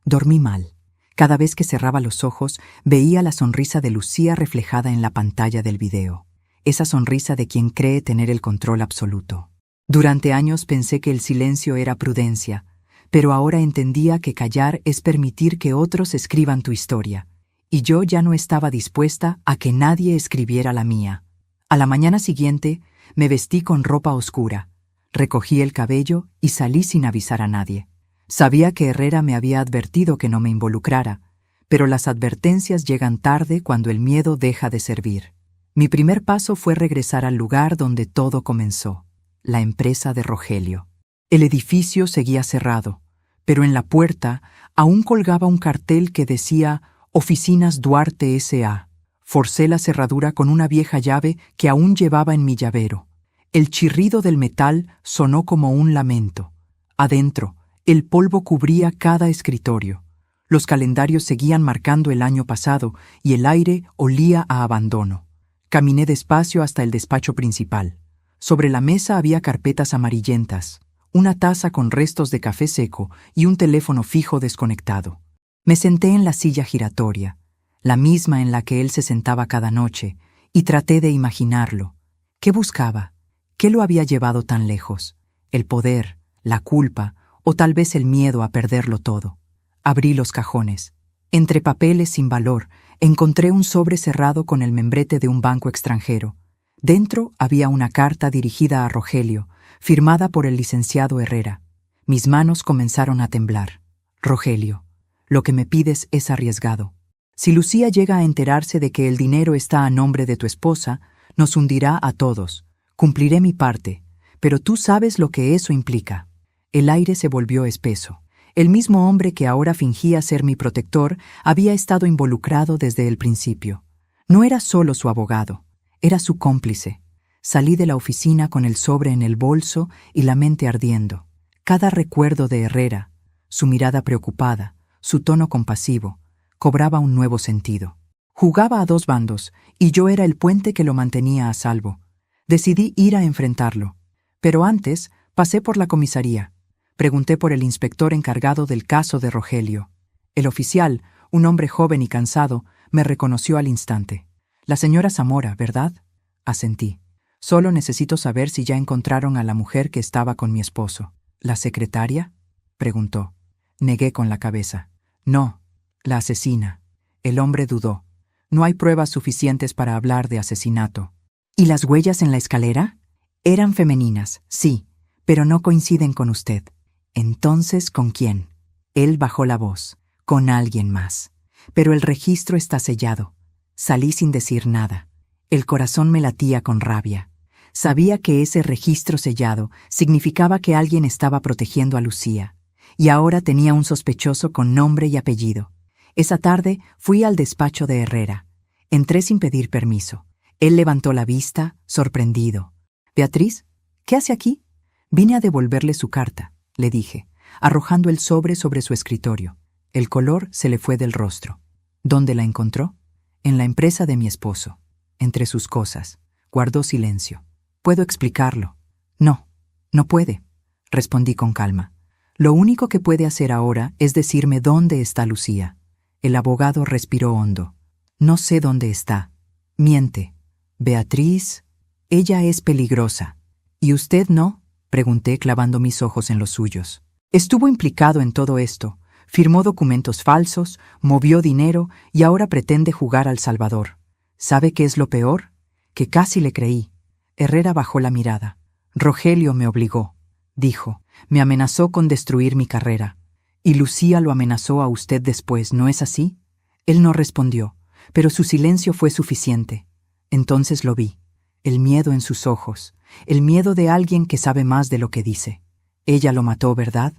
Dormí mal. Cada vez que cerraba los ojos, veía la sonrisa de Lucía reflejada en la pantalla del video. Esa sonrisa de quien cree tener el control absoluto. Durante años pensé que el silencio era prudencia, pero ahora entendía que callar es permitir que otros escriban tu historia, y yo ya no estaba dispuesta a que nadie escribiera la mía. A la mañana siguiente, me vestí con ropa oscura, recogí el cabello y salí sin avisar a nadie. Sabía que Herrera me había advertido que no me involucrara, pero las advertencias llegan tarde cuando el miedo deja de servir. Mi primer paso fue regresar al lugar donde todo comenzó, la empresa de Rogelio. El edificio seguía cerrado, pero en la puerta aún colgaba un cartel que decía Oficinas Duarte S.A. Forcé la cerradura con una vieja llave que aún llevaba en mi llavero. El chirrido del metal sonó como un lamento. Adentro, el polvo cubría cada escritorio. Los calendarios seguían marcando el año pasado y el aire olía a abandono. Caminé despacio hasta el despacho principal. Sobre la mesa había carpetas amarillentas, una taza con restos de café seco y un teléfono fijo desconectado. Me senté en la silla giratoria, la misma en la que él se sentaba cada noche, y traté de imaginarlo. ¿Qué buscaba? ¿Qué lo había llevado tan lejos? ¿El poder, la culpa o tal vez el miedo a perderlo todo? Abrí los cajones. Entre papeles sin valor, encontré un sobre cerrado con el membrete de un banco extranjero. Dentro había una carta dirigida a Rogelio, firmada por el licenciado Herrera. Mis manos comenzaron a temblar. Rogelio, lo que me pides es arriesgado. Si Lucía llega a enterarse de que el dinero está a nombre de tu esposa, nos hundirá a todos. Cumpliré mi parte, pero tú sabes lo que eso implica. El aire se volvió espeso. El mismo hombre que ahora fingía ser mi protector había estado involucrado desde el principio. No era solo su abogado, era su cómplice. Salí de la oficina con el sobre en el bolso y la mente ardiendo. Cada recuerdo de Herrera, su mirada preocupada, su tono compasivo, cobraba un nuevo sentido. Jugaba a dos bandos, y yo era el puente que lo mantenía a salvo. Decidí ir a enfrentarlo. Pero antes pasé por la comisaría. Pregunté por el inspector encargado del caso de Rogelio. El oficial, un hombre joven y cansado, me reconoció al instante. «La señora Zamora, ¿verdad?», asentí. «Solo necesito saber si ya encontraron a la mujer que estaba con mi esposo». «¿La secretaria?», preguntó. Negué con la cabeza. «No, la asesina». El hombre dudó. «No hay pruebas suficientes para hablar de asesinato». «¿Y las huellas en la escalera?». «Eran femeninas, sí, pero no coinciden con usted». «Entonces, ¿con quién?». Él bajó la voz. «Con alguien más. Pero el registro está sellado». Salí sin decir nada. El corazón me latía con rabia. Sabía que ese registro sellado significaba que alguien estaba protegiendo a Lucía, y ahora tenía un sospechoso con nombre y apellido. Esa tarde fui al despacho de Herrera. Entré sin pedir permiso. Él levantó la vista, sorprendido. «Beatriz, ¿qué hace aquí?». «Vine a devolverle su carta», le dije, arrojando el sobre su escritorio. El color se le fue del rostro. «¿Dónde la encontró?». «En la empresa de mi esposo, entre sus cosas». Guardó silencio. «¿Puedo explicarlo?». «No, no puede», respondí con calma. «Lo único que puede hacer ahora es decirme dónde está Lucía». El abogado respiró hondo. «No sé dónde está». «Miente». «Beatriz, ella es peligrosa». «¿Y usted no?», pregunté clavando mis ojos en los suyos. «Estuvo implicado en todo esto. Firmó documentos falsos, movió dinero y ahora pretende jugar al Salvador. ¿Sabe qué es lo peor? Que casi le creí». Herrera bajó la mirada. «Rogelio me obligó», dijo. «Me amenazó con destruir mi carrera. Y Lucía lo amenazó a usted después, ¿no es así?». Él no respondió, pero su silencio fue suficiente. Entonces lo vi. El miedo en sus ojos, el miedo de alguien que sabe más de lo que dice. «Ella lo mató, ¿verdad?»,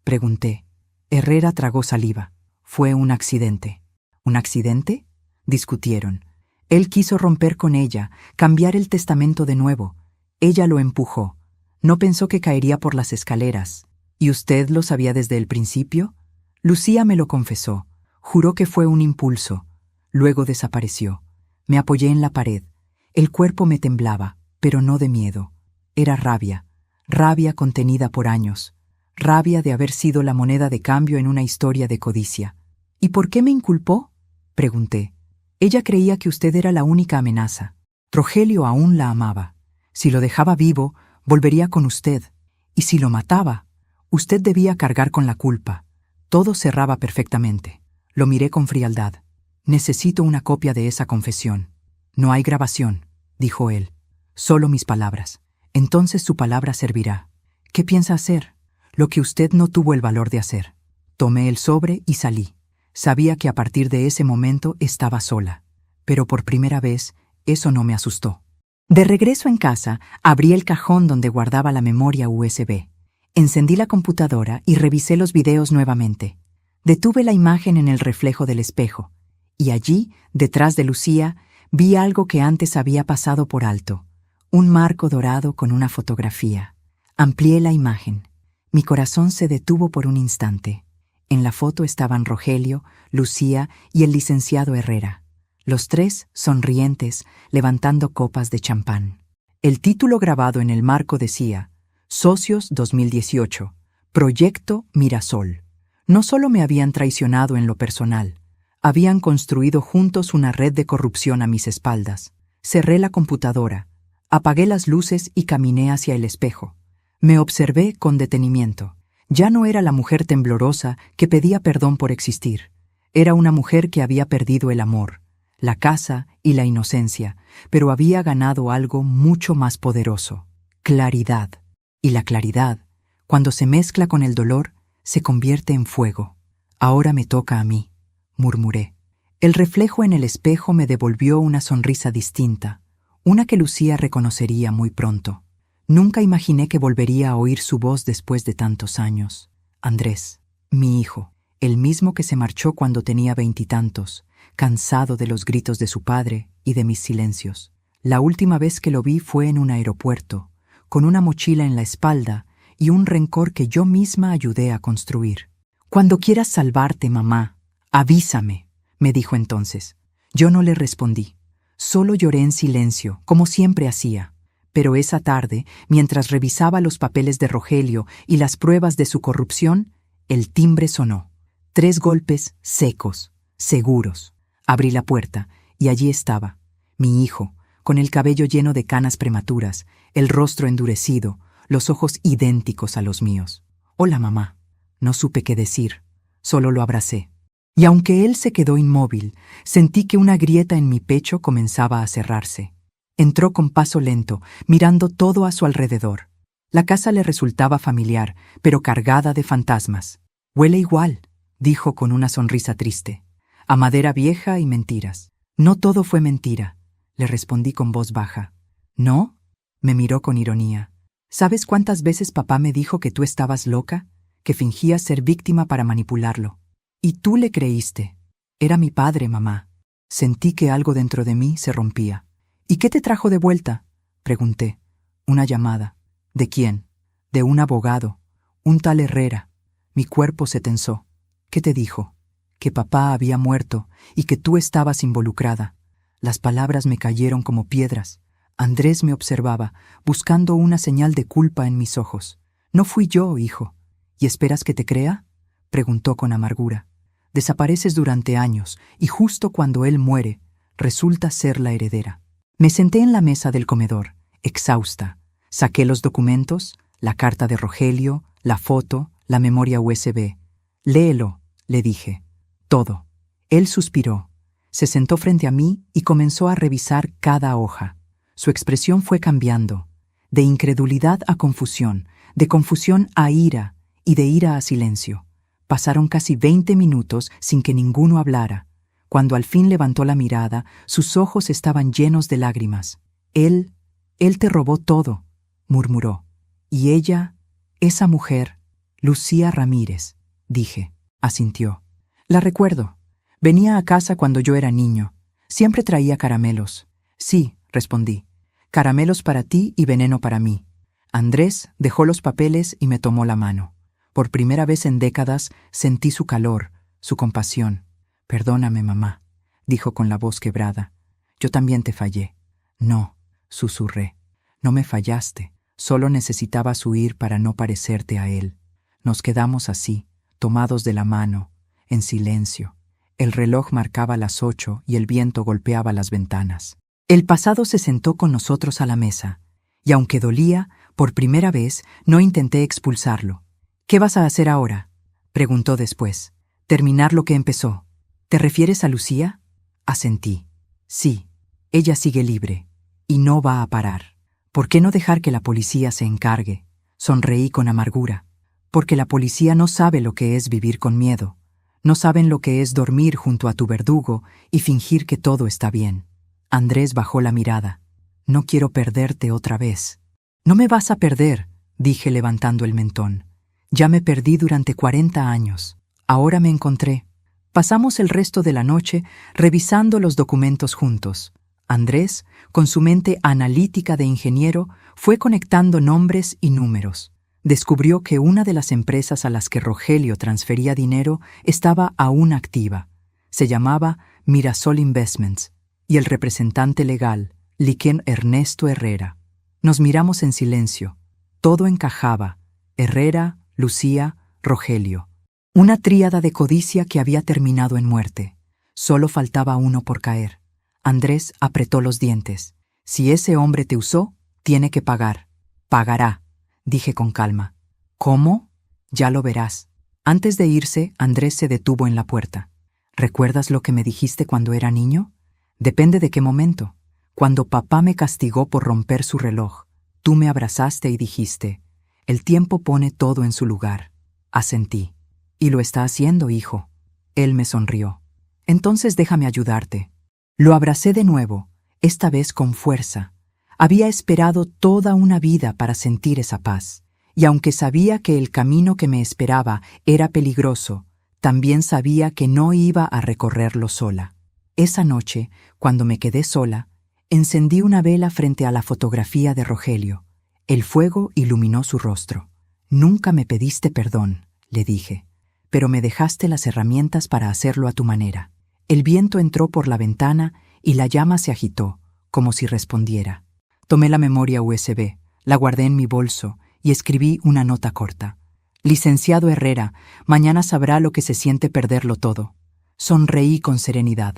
pregunté. Herrera tragó saliva. «Fue un accidente». «¿Un accidente?», discutieron. Él quiso romper con ella, cambiar el testamento de nuevo. Ella lo empujó. No pensó que caería por las escaleras. «¿Y usted lo sabía desde el principio?». «Lucía me lo confesó. Juró que fue un impulso. Luego desapareció». Me apoyé en la pared. El cuerpo me temblaba, pero no de miedo. Era rabia, rabia contenida por años. Rabia de haber sido la moneda de cambio en una historia de codicia. «¿Y por qué me inculpó?», pregunté. «Ella creía que usted era la única amenaza. Rogelio aún la amaba. Si lo dejaba vivo, volvería con usted. Y si lo mataba, usted debía cargar con la culpa». Todo cerraba perfectamente. Lo miré con frialdad. «Necesito una copia de esa confesión». «No hay grabación», dijo él. «Solo mis palabras». «Entonces su palabra servirá». «¿Qué piensa hacer?». «Lo que usted no tuvo el valor de hacer». Tomé el sobre y salí. Sabía que a partir de ese momento estaba sola. Pero por primera vez, eso no me asustó. De regreso en casa, abrí el cajón donde guardaba la memoria USB. Encendí la computadora y revisé los videos nuevamente. Detuve la imagen en el reflejo del espejo. Y allí, detrás de Lucía, vi algo que antes había pasado por alto. Un marco dorado con una fotografía. Amplié la imagen. Mi corazón se detuvo por un instante. En la foto estaban Rogelio, Lucía y el licenciado Herrera. Los tres sonrientes, levantando copas de champán. El título grabado en el marco decía: Socios 2018, Proyecto Mirasol. No solo me habían traicionado en lo personal, habían construido juntos una red de corrupción a mis espaldas. Cerré la computadora, apagué las luces y caminé hacia el espejo. Me observé con detenimiento. Ya no era la mujer temblorosa que pedía perdón por existir. Era una mujer que había perdido el amor, la casa y la inocencia, pero había ganado algo mucho más poderoso: claridad. Y la claridad, cuando se mezcla con el dolor, se convierte en fuego. Ahora me toca a mí, murmuré. El reflejo en el espejo me devolvió una sonrisa distinta, una que Lucía reconocería muy pronto. Nunca imaginé que volvería a oír su voz después de tantos años. Andrés, mi hijo, el mismo que se marchó cuando tenía 20 y tantos, cansado de los gritos de su padre y de mis silencios. La última vez que lo vi fue en un aeropuerto, con una mochila en la espalda y un rencor que yo misma ayudé a construir. «Cuando quieras salvarte, mamá, avísame», me dijo entonces. Yo no le respondí. Solo lloré en silencio, como siempre hacía. Pero esa tarde, mientras revisaba los papeles de Rogelio y las pruebas de su corrupción, el timbre sonó. 3 golpes secos, seguros. Abrí la puerta y allí estaba, mi hijo, con el cabello lleno de canas prematuras, el rostro endurecido, los ojos idénticos a los míos. «Hola, mamá». No supe qué decir, solo lo abracé. Y aunque él se quedó inmóvil, sentí que una grieta en mi pecho comenzaba a cerrarse. Entró con paso lento, mirando todo a su alrededor. La casa le resultaba familiar, pero cargada de fantasmas. «Huele igual», dijo con una sonrisa triste. «A madera vieja y mentiras». «No todo fue mentira», le respondí con voz baja. «¿No?», me miró con ironía. «¿Sabes cuántas veces papá me dijo que tú estabas loca? Que fingías ser víctima para manipularlo. Y tú le creíste. Era mi padre, mamá». Sentí que algo dentro de mí se rompía. «¿Y qué te trajo de vuelta?», pregunté. «Una llamada». «¿De quién?». «De un abogado, un tal Herrera». Mi cuerpo se tensó. «¿Qué te dijo?». «Que papá había muerto y que tú estabas involucrada». Las palabras me cayeron como piedras. Andrés me observaba, buscando una señal de culpa en mis ojos. «No fui yo, hijo». «¿Y esperas que te crea?», preguntó con amargura. «Desapareces durante años y justo cuando él muere, resulta ser la heredera». Me senté en la mesa del comedor, exhausta. Saqué los documentos, la carta de Rogelio, la foto, la memoria USB. «Léelo», le dije. «Todo». Él suspiró. Se sentó frente a mí y comenzó a revisar cada hoja. Su expresión fue cambiando, de incredulidad a confusión, de confusión a ira y de ira a silencio. Pasaron casi 20 minutos sin que ninguno hablara. Cuando al fin levantó la mirada, sus ojos estaban llenos de lágrimas. Él te robó todo», murmuró. «Y ella, esa mujer, Lucía Ramírez», dije. Asintió. «La recuerdo. Venía a casa cuando yo era niño. Siempre traía caramelos». «Sí», respondí. «Caramelos para ti y veneno para mí». Andrés dejó los papeles y me tomó la mano. Por primera vez en décadas sentí su calor, su compasión. «Perdóname, mamá», dijo con la voz quebrada. «Yo también te fallé». «No», susurré. «No me fallaste. Solo necesitabas huir para no parecerte a él». Nos quedamos así, tomados de la mano, en silencio. El reloj marcaba las 8 y el viento golpeaba las ventanas. El pasado se sentó con nosotros a la mesa, y aunque dolía, por primera vez no intenté expulsarlo. «¿Qué vas a hacer ahora?», preguntó después. «Terminar lo que empezó». «¿Te refieres a Lucía?». Asentí. «Sí, ella sigue libre, y no va a parar». «¿Por qué no dejar que la policía se encargue?». Sonreí con amargura. «Porque la policía no sabe lo que es vivir con miedo. No saben lo que es dormir junto a tu verdugo y fingir que todo está bien». Andrés bajó la mirada. «No quiero perderte otra vez». «No me vas a perder», dije levantando el mentón. «Ya me perdí durante 40 años. Ahora me encontré». Pasamos el resto de la noche revisando los documentos juntos. Andrés, con su mente analítica de ingeniero, fue conectando nombres y números. Descubrió que una de las empresas a las que Rogelio transfería dinero estaba aún activa. Se llamaba Mirasol Investments, y el representante legal, Liquen Ernesto Herrera. Nos miramos en silencio. Todo encajaba: Herrera, Lucía, Rogelio. Una tríada de codicia que había terminado en muerte. Solo faltaba uno por caer. Andrés apretó los dientes. Si ese hombre te usó, tiene que pagar. Pagará, dije con calma. ¿Cómo? Ya lo verás. Antes de irse, Andrés se detuvo en la puerta. ¿Recuerdas lo que me dijiste cuando era niño? Depende de qué momento. Cuando papá me castigó por romper su reloj, tú me abrazaste y dijiste, el tiempo pone todo en su lugar. Asentí. Y lo está haciendo, hijo. Él me sonrió. Entonces déjame ayudarte. Lo abracé de nuevo, esta vez con fuerza. Había esperado toda una vida para sentir esa paz, y aunque sabía que el camino que me esperaba era peligroso, también sabía que no iba a recorrerlo sola. Esa noche, cuando me quedé sola, encendí una vela frente a la fotografía de Rogelio. El fuego iluminó su rostro. Nunca me pediste perdón, le dije, pero me dejaste las herramientas para hacerlo a tu manera. El viento entró por la ventana y la llama se agitó, como si respondiera. Tomé la memoria USB, la guardé en mi bolso y escribí una nota corta. Licenciado Herrera, mañana sabrá lo que se siente perderlo todo. Sonreí con serenidad.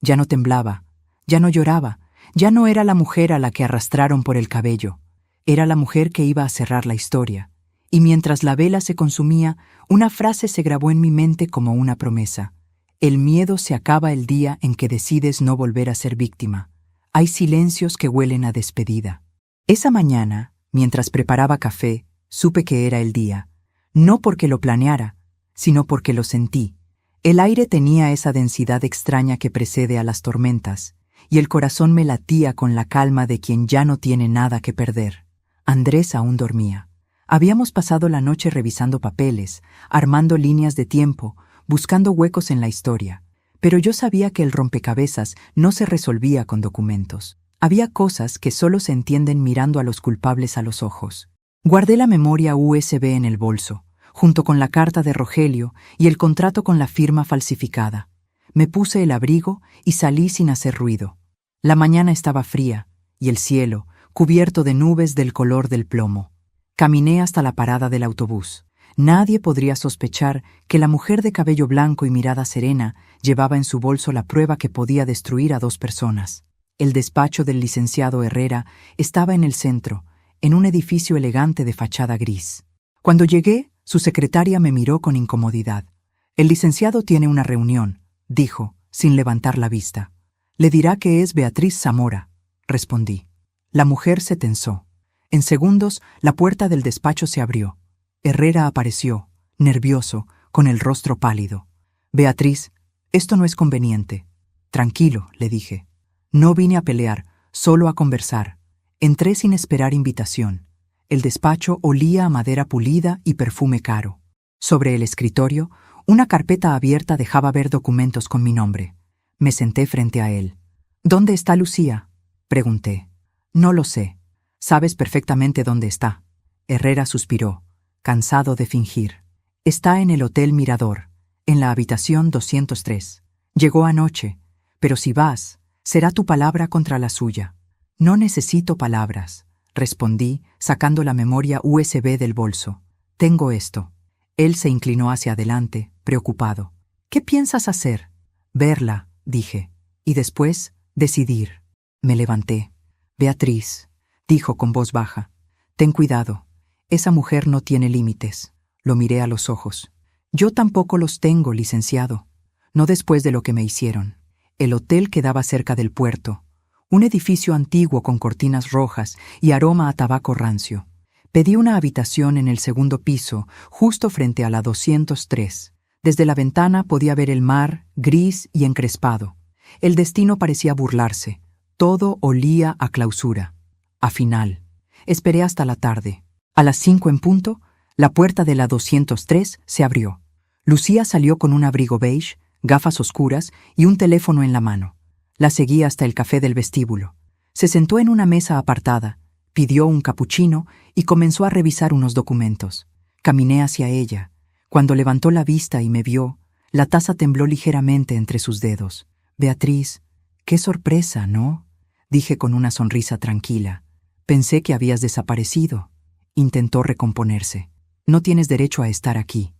Ya no temblaba, ya no lloraba, ya no era la mujer a la que arrastraron por el cabello. Era la mujer que iba a cerrar la historia. Y mientras la vela se consumía, una frase se grabó en mi mente como una promesa. El miedo se acaba el día en que decides no volver a ser víctima. Hay silencios que huelen a despedida. Esa mañana, mientras preparaba café, supe que era el día. No porque lo planeara, sino porque lo sentí. El aire tenía esa densidad extraña que precede a las tormentas, y el corazón me latía con la calma de quien ya no tiene nada que perder. Andrés aún dormía. Habíamos pasado la noche revisando papeles, armando líneas de tiempo, buscando huecos en la historia. Pero yo sabía que el rompecabezas no se resolvía con documentos. Había cosas que solo se entienden mirando a los culpables a los ojos. Guardé la memoria USB en el bolso, junto con la carta de Rogelio y el contrato con la firma falsificada. Me puse el abrigo y salí sin hacer ruido. La mañana estaba fría, y el cielo, cubierto de nubes del color del plomo. Caminé hasta la parada del autobús. Nadie podría sospechar que la mujer de cabello blanco y mirada serena llevaba en su bolso la prueba que podía destruir a 2 personas. El despacho del licenciado Herrera estaba en el centro, en un edificio elegante de fachada gris. Cuando llegué, su secretaria me miró con incomodidad. «El licenciado tiene una reunión», dijo, sin levantar la vista. «Le dirá que es Beatriz Zamora», respondí. La mujer se tensó. En segundos, la puerta del despacho se abrió. Herrera apareció, nervioso, con el rostro pálido. «Beatriz, esto no es conveniente». «Tranquilo», le dije. «No vine a pelear, solo a conversar». Entré sin esperar invitación. El despacho olía a madera pulida y perfume caro. Sobre el escritorio, una carpeta abierta dejaba ver documentos con mi nombre. Me senté frente a él. «¿Dónde está Lucía?», pregunté. «No lo sé. Sabes perfectamente dónde está». Herrera suspiró, cansado de fingir. «Está en el Hotel Mirador, en la habitación 203. Llegó anoche, pero si vas, será tu palabra contra la suya». «No necesito palabras», respondí, sacando la memoria USB del bolso. «Tengo esto». Él se inclinó hacia adelante, preocupado. «¿Qué piensas hacer?» «Verla», dije, «y después decidir». Me levanté. «Beatriz», dijo con voz baja, «ten cuidado. Esa mujer no tiene límites». Lo miré a los ojos. «Yo tampoco los tengo, licenciado. No después de lo que me hicieron». El hotel quedaba cerca del puerto. Un edificio antiguo con cortinas rojas y aroma a tabaco rancio. Pedí una habitación en el segundo piso, justo frente a la 203. Desde la ventana podía ver el mar, gris y encrespado. El destino parecía burlarse. Todo olía a clausura, a final. Esperé hasta la tarde. A las 5 en punto, la puerta de la 203 se abrió. Lucía salió con un abrigo beige, gafas oscuras y un teléfono en la mano. La seguí hasta el café del vestíbulo. Se sentó en una mesa apartada, pidió un capuchino y comenzó a revisar unos documentos. Caminé hacia ella. Cuando levantó la vista y me vio, la taza tembló ligeramente entre sus dedos. «Beatriz, qué sorpresa, ¿no?», dije con una sonrisa tranquila. «Pensé que habías desaparecido». Intentó recomponerse. «No tienes derecho a estar aquí».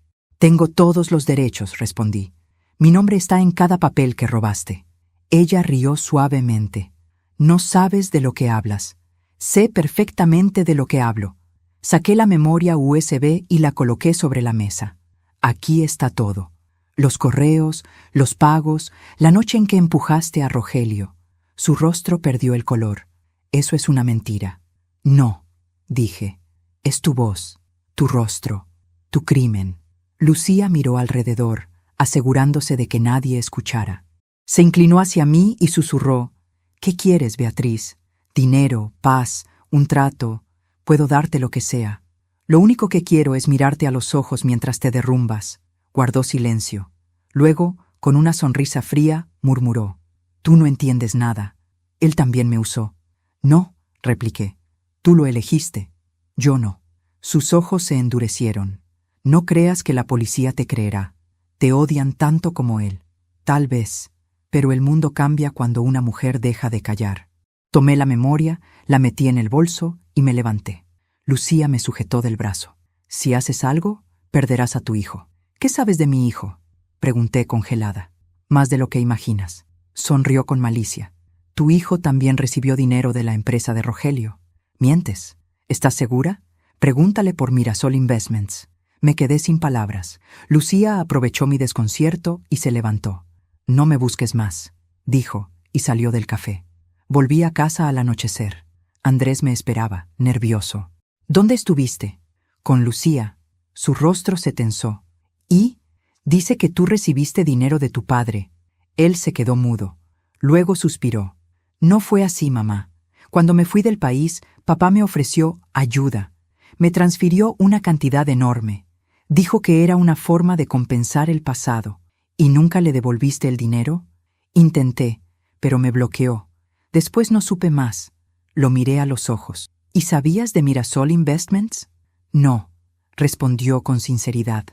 Tengo todos los derechos, respondí. Mi nombre está en cada papel que robaste. Ella rió suavemente. No sabes de lo que hablas. Sé perfectamente de lo que hablo. Saqué la memoria USB y la coloqué sobre la mesa. Aquí está todo. Los correos, los pagos, la noche en que empujaste a Rogelio. Su rostro perdió el color. Eso es una mentira. No, dije. Es tu voz, tu rostro, tu crimen. Lucía miró alrededor, asegurándose de que nadie escuchara. Se inclinó hacia mí y susurró: ¿Qué quieres, Beatriz? Dinero, paz, un trato. Puedo darte lo que sea. Lo único que quiero es mirarte a los ojos mientras te derrumbas. Guardó silencio. Luego, con una sonrisa fría, murmuró: Tú no entiendes nada. Él también me usó. No, repliqué. Tú lo elegiste. Yo no. Sus ojos se endurecieron. No creas que la policía te creerá. Te odian tanto como él. Tal vez. Pero el mundo cambia cuando una mujer deja de callar. Tomé la memoria, la metí en el bolso y me levanté. Lucía me sujetó del brazo. Si haces algo, perderás a tu hijo. ¿Qué sabes de mi hijo? Pregunté congelada. Más de lo que imaginas. Sonrió con malicia. Tu hijo también recibió dinero de la empresa de Rogelio. ¿Mientes? ¿Estás segura? Pregúntale por Mirasol Investments. Me quedé sin palabras. Lucía aprovechó mi desconcierto y se levantó. No me busques más, dijo, y salió del café. Volví a casa al anochecer. Andrés me esperaba, nervioso. ¿Dónde estuviste? Con Lucía. Su rostro se tensó. ¿Y? Dice que tú recibiste dinero de tu padre. Él se quedó mudo. Luego suspiró. No fue así, mamá. Cuando me fui del país, papá me ofreció ayuda. Me transfirió una cantidad enorme. Dijo que era una forma de compensar el pasado. ¿Y nunca le devolviste el dinero? Intenté, pero me bloqueó. Después no supe más. Lo miré a los ojos. ¿Y sabías de Mirasol Investments? No, respondió con sinceridad.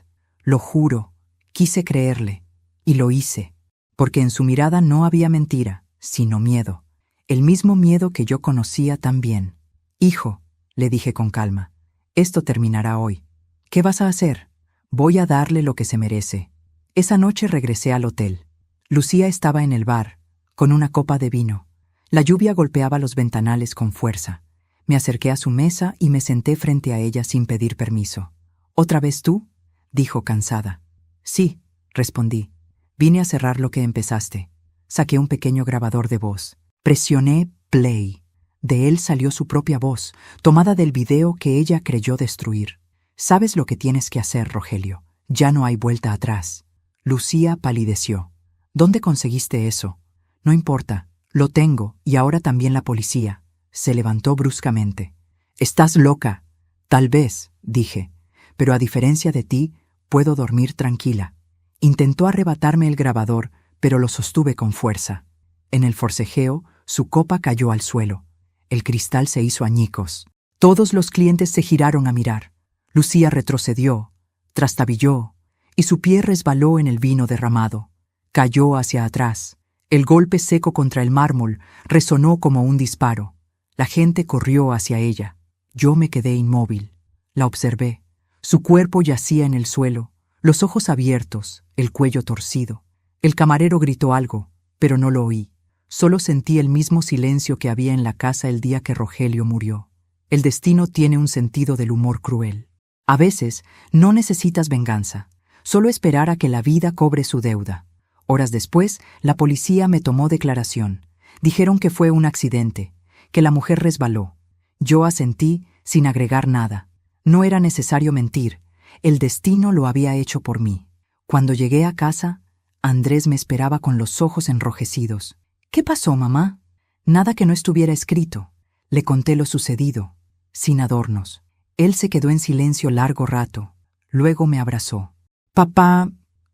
Lo juro, quise creerle. Y lo hice, porque en su mirada no había mentira, sino miedo. El mismo miedo que yo conocía tan bien. Hijo, le dije con calma, esto terminará hoy. ¿Qué vas a hacer? Voy a darle lo que se merece. Esa noche regresé al hotel. Lucía estaba en el bar, con una copa de vino. La lluvia golpeaba los ventanales con fuerza. Me acerqué a su mesa y me senté frente a ella sin pedir permiso. ¿Otra vez tú? Dijo cansada. Sí, respondí. Vine a cerrar lo que empezaste. Saqué un pequeño grabador de voz. Presioné play. De él salió su propia voz, tomada del video que ella creyó destruir. Sabes lo que tienes que hacer, Rogelio. Ya no hay vuelta atrás. Lucía palideció. ¿Dónde conseguiste eso? No importa. Lo tengo, y ahora también la policía. Se levantó bruscamente. Estás loca. Tal vez, dije, pero a diferencia de ti, puedo dormir tranquila. Intentó arrebatarme el grabador, pero lo sostuve con fuerza. En el forcejeo, su copa cayó al suelo. El cristal se hizo añicos. Todos los clientes se giraron a mirar. Lucía retrocedió, trastabilló, y su pie resbaló en el vino derramado. Cayó hacia atrás. El golpe seco contra el mármol resonó como un disparo. La gente corrió hacia ella. Yo me quedé inmóvil. La observé. Su cuerpo yacía en el suelo, los ojos abiertos, el cuello torcido. El camarero gritó algo, pero no lo oí. Solo sentí el mismo silencio que había en la casa el día que Rogelio murió. El destino tiene un sentido del humor cruel. A veces no necesitas venganza, solo esperar a que la vida cobre su deuda. Horas después, la policía me tomó declaración. Dijeron que fue un accidente, que la mujer resbaló. Yo asentí sin agregar nada. No era necesario mentir. El destino lo había hecho por mí. Cuando llegué a casa, Andrés me esperaba con los ojos enrojecidos. ¿Qué pasó, mamá? Nada que no estuviera escrito. Le conté lo sucedido, sin adornos. Él se quedó en silencio largo rato. Luego me abrazó. Papá,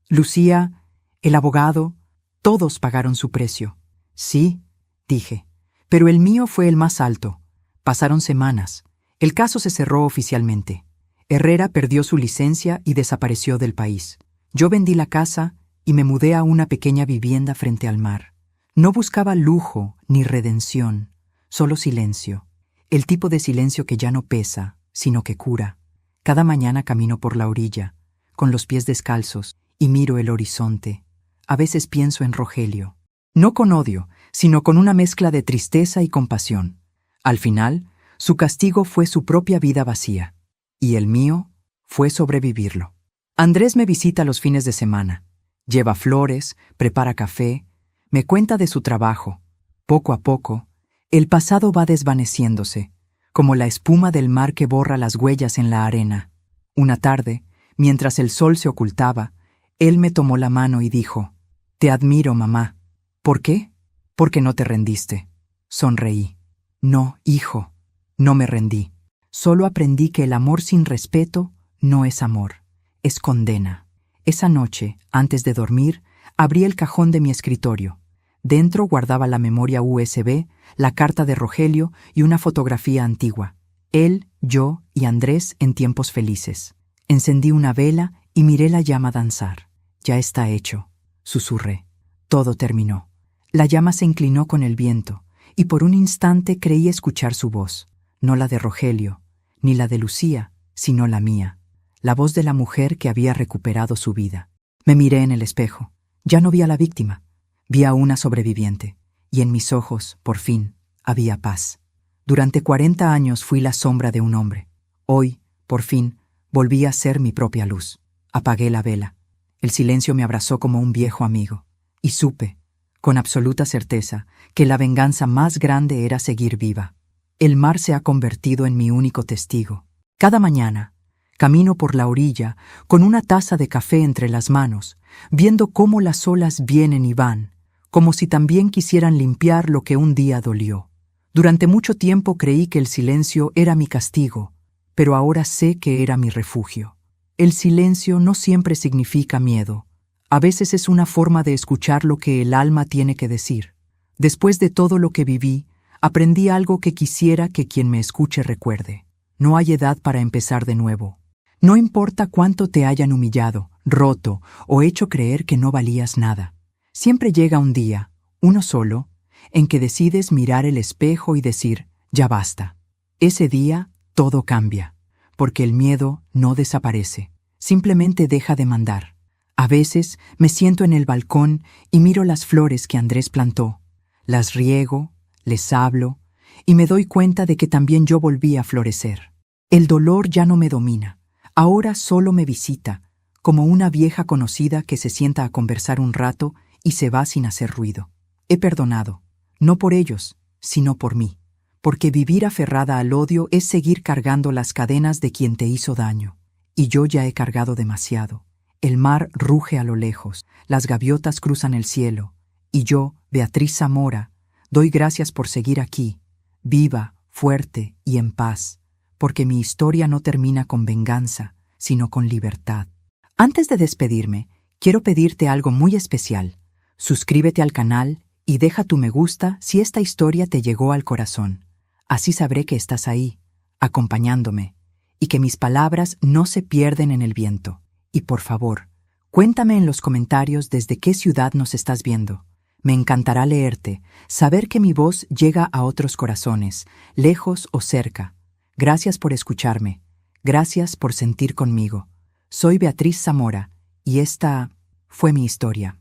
Lucía, el abogado, todos pagaron su precio. Sí, dije, pero el mío fue el más alto. Pasaron semanas. El caso se cerró oficialmente. Herrera perdió su licencia y desapareció del país. Yo vendí la casa y me mudé a una pequeña vivienda frente al mar. No buscaba lujo ni redención, solo silencio. El tipo de silencio que ya no pesa, sino que cura. Cada mañana camino por la orilla, con los pies descalzos, y miro el horizonte. A veces pienso en Rogelio. No con odio, sino con una mezcla de tristeza y compasión. Al final, su castigo fue su propia vida vacía, y el mío fue sobrevivirlo. Andrés me visita los fines de semana. Lleva flores, prepara café, me cuenta de su trabajo. Poco a poco, el pasado va desvaneciéndose, como la espuma del mar que borra las huellas en la arena. Una tarde, mientras el sol se ocultaba, él me tomó la mano y dijo: «Te admiro, mamá». «¿Por qué?». «Porque no te rendiste». Sonreí. «No, hijo, no me rendí. Solo aprendí que el amor sin respeto no es amor, es condena». Esa noche, antes de dormir, abrí el cajón de mi escritorio. Dentro guardaba la memoria USB, la carta de Rogelio y una fotografía antigua. Él, yo y Andrés en tiempos felices. Encendí una vela y miré la llama danzar. «Ya está hecho», susurré. Todo terminó. La llama se inclinó con el viento, y por un instante creí escuchar su voz, no la de Rogelio, ni la de Lucía, sino la mía, la voz de la mujer que había recuperado su vida. Me miré en el espejo. Ya no vi a la víctima, vi a una sobreviviente, y en mis ojos, por fin, había paz. Durante 40 años fui la sombra de un hombre. Hoy, por fin, volví a ser mi propia luz. Apagué la vela. El silencio me abrazó como un viejo amigo, y supe, con absoluta certeza, que la venganza más grande era seguir viva. El mar se ha convertido en mi único testigo. Cada mañana, camino por la orilla, con una taza de café entre las manos, viendo cómo las olas vienen y van, como si también quisieran limpiar lo que un día dolió. Durante mucho tiempo creí que el silencio era mi castigo, pero ahora sé que era mi refugio. El silencio no siempre significa miedo. A veces es una forma de escuchar lo que el alma tiene que decir. Después de todo lo que viví, aprendí algo que quisiera que quien me escuche recuerde. No hay edad para empezar de nuevo. No importa cuánto te hayan humillado, roto o hecho creer que no valías nada. Siempre llega un día, uno solo, en que decides mirar el espejo y decir: «Ya basta». Ese día todo cambia, porque el miedo no desaparece, simplemente deja de mandar. A veces me siento en el balcón y miro las flores que Andrés plantó. Las riego, les hablo, y me doy cuenta de que también yo volví a florecer. El dolor ya no me domina. Ahora solo me visita, como una vieja conocida que se sienta a conversar un rato y se va sin hacer ruido. He perdonado, no por ellos, sino por mí, porque vivir aferrada al odio es seguir cargando las cadenas de quien te hizo daño. Y yo ya he cargado demasiado. El mar ruge a lo lejos, las gaviotas cruzan el cielo, y yo, Beatriz Zamora, doy gracias por seguir aquí, viva, fuerte y en paz, porque mi historia no termina con venganza, sino con libertad. Antes de despedirme, quiero pedirte algo muy especial. Suscríbete al canal y deja tu me gusta si esta historia te llegó al corazón. Así sabré que estás ahí, acompañándome, y que mis palabras no se pierden en el viento. Y por favor, cuéntame en los comentarios desde qué ciudad nos estás viendo. Me encantará leerte, saber que mi voz llega a otros corazones, lejos o cerca. Gracias por escucharme. Gracias por sentir conmigo. Soy Beatriz Zamora, y esta fue mi historia.